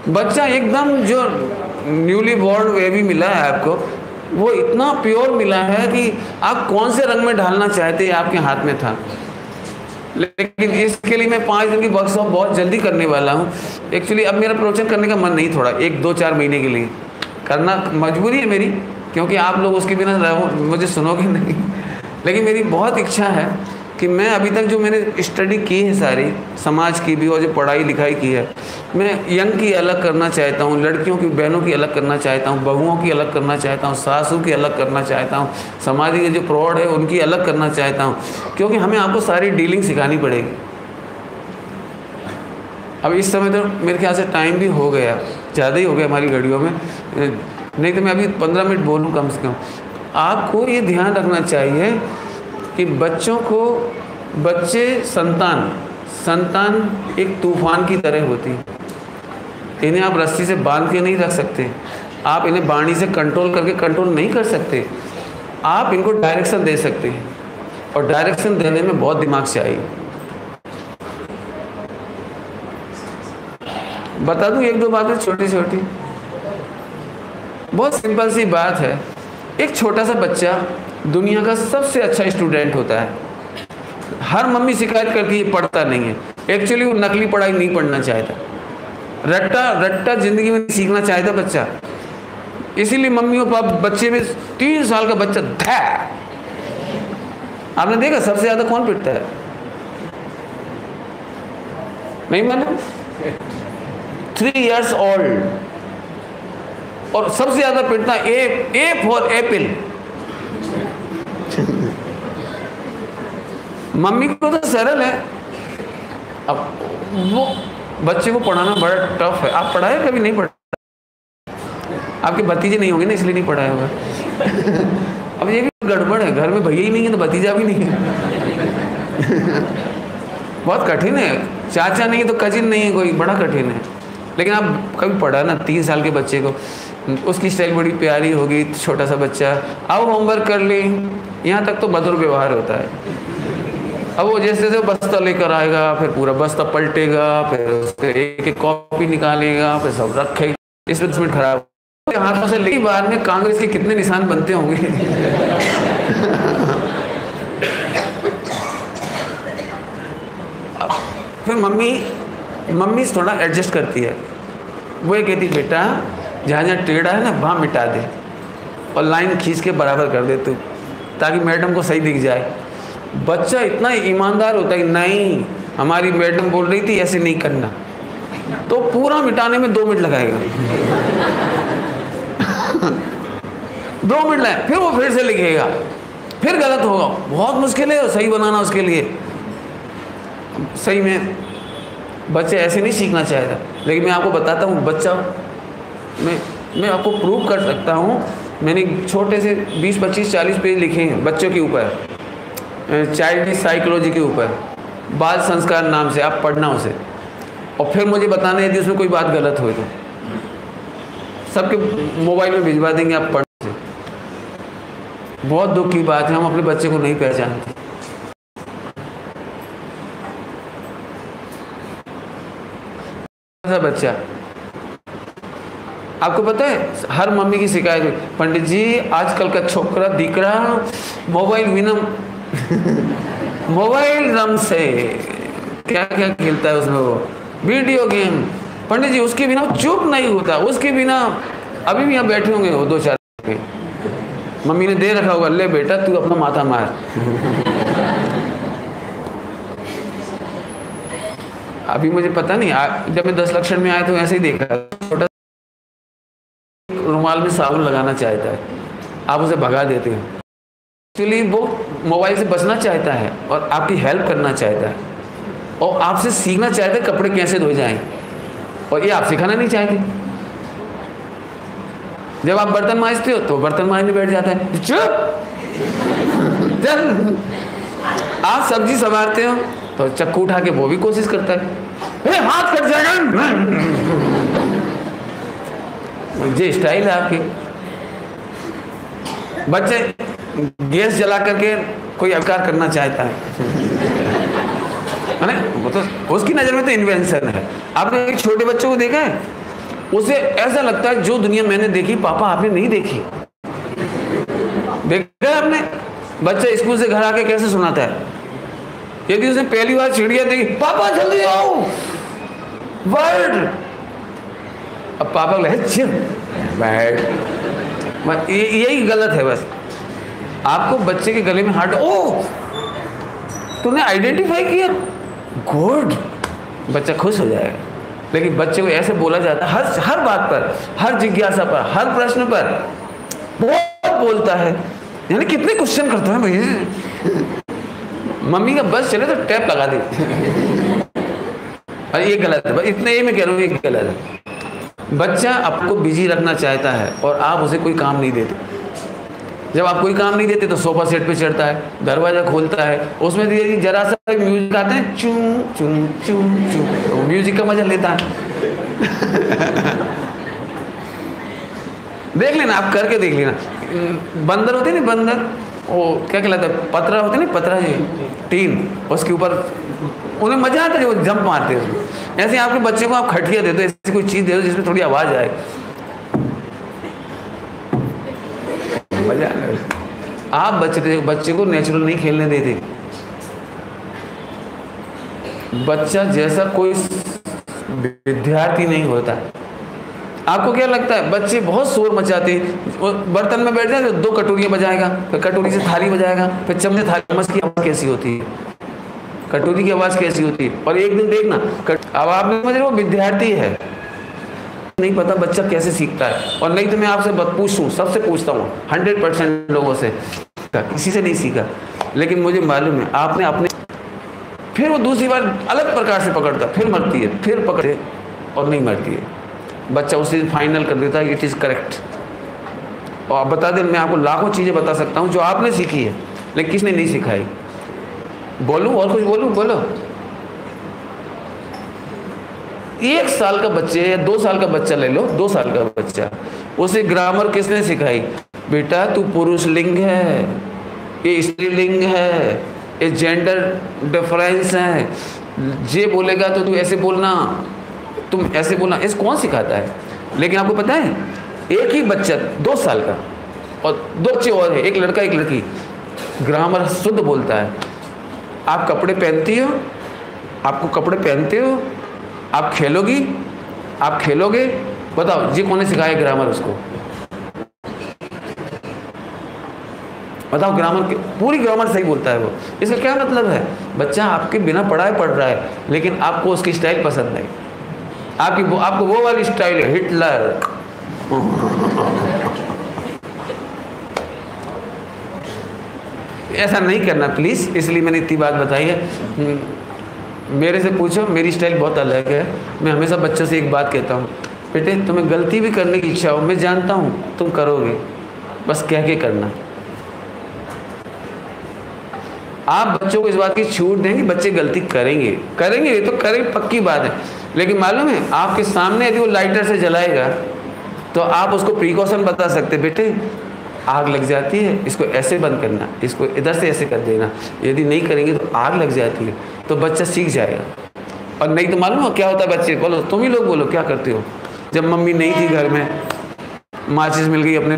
बच्चा एकदम जो न्यूली बॉर्न बेबी मिला है आपको, वो इतना प्योर मिला है कि आप कौन से रंग में ढालना चाहते हैं आपके हाथ में था। लेकिन इसके लिए मैं 5 दिन की वर्कशॉप बहुत जल्दी करने वाला हूँ। एक्चुअली अब मेरा प्रवचन करने का मन नहीं, थोड़ा 1-2-4 महीने के लिए करना मजबूरी है मेरी, क्योंकि आप लोग उसके बिना मुझे सुनोगे नहीं। लेकिन मेरी बहुत इच्छा है कि मैं अभी तक जो मैंने स्टडी की है सारी समाज की भी और जो पढ़ाई लिखाई की है, मैं यंग की अलग करना चाहता हूँ, लड़कियों की बहनों की अलग करना चाहता हूँ, बहुओं की अलग करना चाहता हूँ, सासू की अलग करना चाहता हूँ, समाज के जो प्रौढ़ है उनकी अलग करना चाहता हूँ, क्योंकि हमें आपको सारी डीलिंग सिखानी पड़ेगी। अब इस समय तो मेरे ख्याल से टाइम भी हो गया, ज़्यादा ही हो गया हमारी घड़ियों में, नहीं तो मैं अभी 15 मिनट बोलूँ कम से कम। आपको ये ध्यान रखना चाहिए कि बच्चों को, संतान एक तूफान की तरह होती है। इन्हें आप रस्सी से बांध के नहीं रख सकते, आप इन्हें बाणी से कंट्रोल करके कंट्रोल नहीं कर सकते। आप इनको डायरेक्शन दे सकते हैं, और डायरेक्शन देने में बहुत दिमाग चाहिए। बता दूं 1-2 बातें छोटी छोटी, बहुत सिंपल सी बात है। एक छोटा सा बच्चा दुनिया का सबसे अच्छा स्टूडेंट होता है। हर मम्मी शिकायत करती है पढ़ता नहीं है। एक्चुअली वो नकली पढ़ाई नहीं पढ़ना चाहता, रट्टा जिंदगी में सीखना चाहता बच्चा। इसीलिए मम्मी और पापा बच्चे में 3 साल का बच्चा आपने देखा सबसे ज्यादा कौन पिटता है? नहीं मालूम? 3 years old, और सबसे ज्यादा पिटना ए फॉर एप्पल। मम्मी को तो सरल है, अब वो बच्चे को पढ़ाना बड़ा टफ है। आप पढ़ाए कभी? नहीं पढ़ा? आपके भतीजे नहीं होंगे ना, इसलिए नहीं पढ़ाया होगा। अब ये भी गड़बड़ है, घर में भैया ही नहीं है तो भतीजा भी नहीं है। बहुत कठिन है, चाचा नहीं है तो कजिन नहीं है कोई, बड़ा कठिन है। लेकिन आप कभी पढ़ा ना 3 साल के बच्चे को, उसकी स्टाइल बड़ी प्यारी होगी, छोटा सा बच्चा, आओ होमवर्क कर ले, यहाँ तक तो मधुर व्यवहार होता है। अब वो जैसे जैसे बस्ता लेकर आएगा, फिर पूरा बस्ता पलटेगा, फिर उसके एक कॉपी निकालेगा, फिर सब रखेगा, इसमें 10 मिनट खराब हाथों से लेके बाद में कांग्रेस के कितने निशान बनते होंगे। फिर मम्मी थोड़ा एडजस्ट करती है, वो ये कहती बेटा जहाँ जहाँ टेढ़ा है ना वहाँ मिटा दे और लाइन खींच के बराबर कर दे तू, ताकि मैडम को सही दिख जाए। बच्चा इतना ईमानदार होता है कि नहीं हमारी मैडम बोल रही थी ऐसे नहीं करना, तो पूरा मिटाने में 2 मिनट लगाएगा। 2 मिनट लगे, फिर वो फिर से लिखेगा, फिर गलत होगा, बहुत मुश्किल है सही बनाना उसके लिए। सही में बच्चे ऐसे नहीं सीखना चाहता। लेकिन मैं आपको बताता हूँ, बच्चा मैं आपको प्रूव कर सकता हूँ। मैंने छोटे से 20-25-40 पेज लिखे हैं बच्चों के ऊपर, चाइल्ड साइकोलॉजी के ऊपर, बाल संस्कार नाम से। आप पढ़ना उसे, और फिर मुझे बताना है यदि उसमें कोई बात गलत हो तो सबके मोबाइल में भिजवा देंगे आप पढ़ने से। बहुत दुख की बात है, हम अपने बच्चे को नहीं पहचानते। बच्चा, आपको पता है हर मम्मी की शिकायत है, पंडित जी आजकल का छोकरा दिकरा मोबाइल बिना मोबाइल रम से क्या क्या खेलता है उसमें, वो वीडियो गेम। पंडित जी उसके बिना चुप नहीं होता, उसके बिना अभी भी यहाँ बैठे होंगे वो 2-4 के, मम्मी ने दे रखा होगा, ले बेटा तू अपना माथा मार। अभी मुझे पता नहीं, जब मैं 10 लक्षण में आया तो ऐसे ही देखा, छोटा रुमाल में साबुन लगाना चाहता है, आप उसे भगा देते हैं। एक्चुअली वो मोबाइल से बचना चाहता है और आपकी हेल्प करना चाहता है, और आपसे सीखना चाहता है कपड़े कैसे धोए जाएं, और ये आप सिखाना नहीं चाहते। जब आप बर्तन मांजते हो तो बर्तन मांजने बैठ जाता है, चुप चल। आप सब्जी संवारते हो तो चक्कू उठा के वो भी कोशिश करता है, हाथ कट जाएगा। ये स्टाइल है आपकी। बच्चे गैस जला करके कोई आविष्कार करना चाहता है, वो तो उसकी नजर में तो इन्वेंशन है। आपने एक छोटे बच्चों को देखा है, उसे ऐसा लगता है जो दुनिया मैंने देखी पापा आपने नहीं देखी। देखा है आपने? बच्चा स्कूल से घर आके कैसे सुनाता है, यदि उसने पहली बार चिड़िया देखी, पापा जल्दी आओ, वर्ड, अब पापा बोले बैठ, यही गलत है बस। आपको बच्चे के गले में हार्ट, ओ तूने आइडेंटिफाई किया, गुड, बच्चा खुश हो जाएगा। लेकिन बच्चे को ऐसे बोला जाता है हर बात पर, हर जिज्ञासा पर, हर प्रश्न पर बहुत बोलता है, यानी कितने क्वेश्चन करता है भाई। मम्मी का बस चले तो टैप लगा दी। अरे ये गलत है, इतने ही मैं कह रहा हूँ, ये गलत है। बच्चा आपको बिजी रखना चाहता है और आप उसे कोई काम नहीं देते। जब आप कोई काम नहीं देते तो सोफा सेट पे चढ़ता है, दरवाजा खोलता है, उसमें जरा सा म्यूजिक आता है, चू चू चू चू, तो म्यूजिक का मजा लेता है। देख लेना, आप करके देख लेना। बंदर होते ना, बंदर, वो क्या कहलाता है, पतरा होते ना, पतरा जी, टीन, उसके ऊपर उन्हें मजा आता है जो जंप मारते हैं उसमें। ऐसे आपके बच्चे को आप खटिया दे दो, ऐसी कोई चीज दे दो जिसमें थोड़ी आवाज आए, मजा आए। आप बच्चे को नेचुरल नहीं खेलने देते। बच्चा जैसा कोई विद्यार्थी नहीं होता। आपको क्या लगता है, बच्चे बहुत शोर मचाते हैं, बर्तन में बैठ जाए तो 2 कटोरियां बजाएगा, फिर कटोरी से थाली बजाएगा, फिर चम्मच थाली की आवाज कैसी होती है, कटोरी की आवाज कैसी होती है। और एक दिन देखना, अब आप समझ रहे हो विद्यार्थी है, नहीं पता बच्चा कैसे सीखता है। और नहीं तो मैं आपसे पूछूं, सबसे पूछता हूँ, 100% लोगों से, किसी से नहीं सीखा, लेकिन मुझे मालूम है आपने अपने, फिर वो दूसरी बार अलग प्रकार से पकड़ता, फिर मरती है, फिर पकड़े और नहीं मरती है। बच्चा उसे फाइनल कर देता है, इट इज़ करेक्ट। और आप बता दें, मैं आपको लाखों चीज़ें बता सकता हूँ जो आपने सीखी है लेकिन किसने नहीं सिखाई। बोलूँ और कुछ बोलूँ? बोलो। 1 साल का बच्चे या 2 साल का बच्चा ले लो, 2 साल का बच्चा, उसे ग्रामर किसने सिखाई? बेटा तू पुरुष लिंग है, ये स्त्रीलिंग है, ये जेंडर डिफरेंस है, ये बोलेगा तो तू ऐसे बोलना, तुम ऐसे बोलना, इस कौन सिखाता है? लेकिन आपको पता है, एक ही बच्चा 2 साल का और 2 बच्चे और है, एक लड़का एक लड़की, ग्रामर शुद्ध बोलता है। आप कपड़े पहनती हो, आपको कपड़े पहनते हो, आप खेलोगी, आप खेलोगे, बताओ जी कौन ने सिखाया ग्रामर उसको? बताओ, ग्रामर पूरी ग्रामर सही बोलता है वो। इसका क्या मतलब है? बच्चा आपके बिना पढ़ाए पढ़ रहा है, लेकिन आपको उसकी स्टाइल पसंद नहीं, आपको वो वाली स्टाइल है, हिटलर। ऐसा नहीं करना प्लीज, इसलिए मैंने इतनी बात बताई है। मेरे से पूछो, मेरी स्टाइल बहुत अलग है। मैं हमेशा बच्चों से एक बात कहता हूँ, बेटे तुम्हें गलती भी करने की इच्छा हो, मैं जानता हूँ तुम करोगे, बस कह के करना। आप बच्चों को इस बात की छूट देंगे, बच्चे गलती करेंगे, ये तो करेंगे, पक्की बात है। लेकिन मालूम है, आपके सामने यदि वो लाइटर से जलाएगा तो आप उसको प्रिकॉशन बता सकते, बेटे आग लग जाती है, इसको ऐसे बंद करना, इसको इधर से ऐसे कर देना, यदि नहीं करेंगे तो आग लग जाती है, तो बच्चा सीख जाएगा। और नहीं तो मालूम हो क्या होता है बच्चे, बोलो तुम ही लोग बोलो क्या करते हो? जब मम्मी नहीं थी घर में, माचिस मिल गई अपने,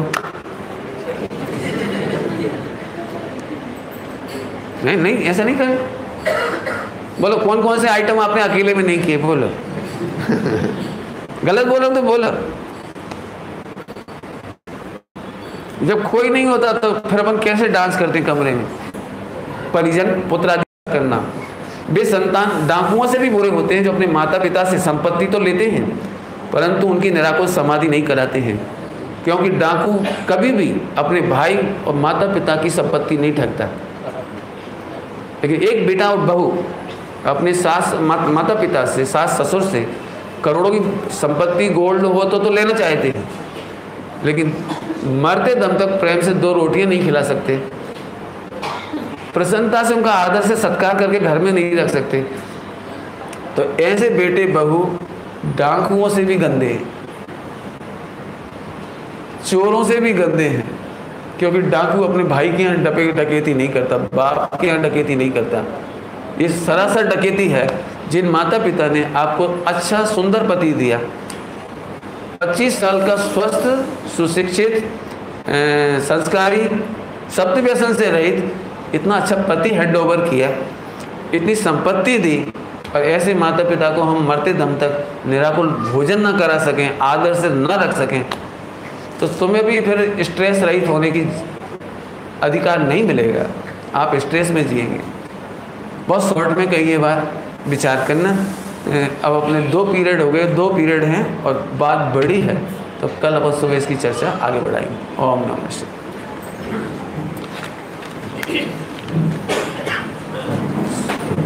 नहीं ऐसा नहीं करें। बोलो कौन कौन से आइटम आपने अकेले में नहीं किए, बोलो। गलत बोलो तो बोलो। जब कोई नहीं होता तो फिर अपन कैसे डांस करते हैं कमरे में? परिजन पुत्रादि करना। बेसंतान डाकुओं से भी बुरे होते हैं, जो अपने माता पिता से संपत्ति तो लेते हैं परंतु उनकी निराकुल समाधि नहीं कराते हैं, क्योंकि डाकू कभी भी अपने भाई और माता पिता की संपत्ति नहीं ठगता। लेकिन एक बेटा और बहू अपने माता पिता से, सास ससुर से करोड़ों की संपत्ति, गोल्ड हो तो लेना चाहते हैं, लेकिन मरते दम तक प्रेम से 2 रोटियां नहीं खिला सकते, प्रसन्नता से उनका आदर से सत्कार करके घर में नहीं रख सकते। तो ऐसे बेटे बहू डाकुओं से भी गंदे हैं, चोरों से भी गंदे हैं, क्योंकि डाकू अपने भाई के यहाँ डकैती नहीं करता, बाप के यहाँ डकैती नहीं करता। ये सरासर डकैती है जिन माता पिता ने आपको अच्छा सुंदर पति दिया, 25 साल का स्वस्थ सुशिक्षित संस्कारी सप्त व्यसन से रहित इतना अच्छा पति हैंड ओवर किया, इतनी संपत्ति दी और ऐसे माता पिता को हम मरते दम तक निराकुल भोजन न करा सकें, आदर से न रख सकें, तो तुम्हें भी फिर स्ट्रेस रहित होने की अधिकार नहीं मिलेगा। आप स्ट्रेस में जिएंगे। बहुत शॉर्ट में कही ये बात, विचार करना। अब अपने 2 पीरियड हो गए, 2 पीरियड हैं और बात बड़ी है, तो कल अपन सुबह इसकी चर्चा आगे बढ़ाएंगे। ओम नमः शिवाय।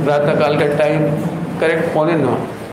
प्रातः काल का टाइम करेक्ट 8:45।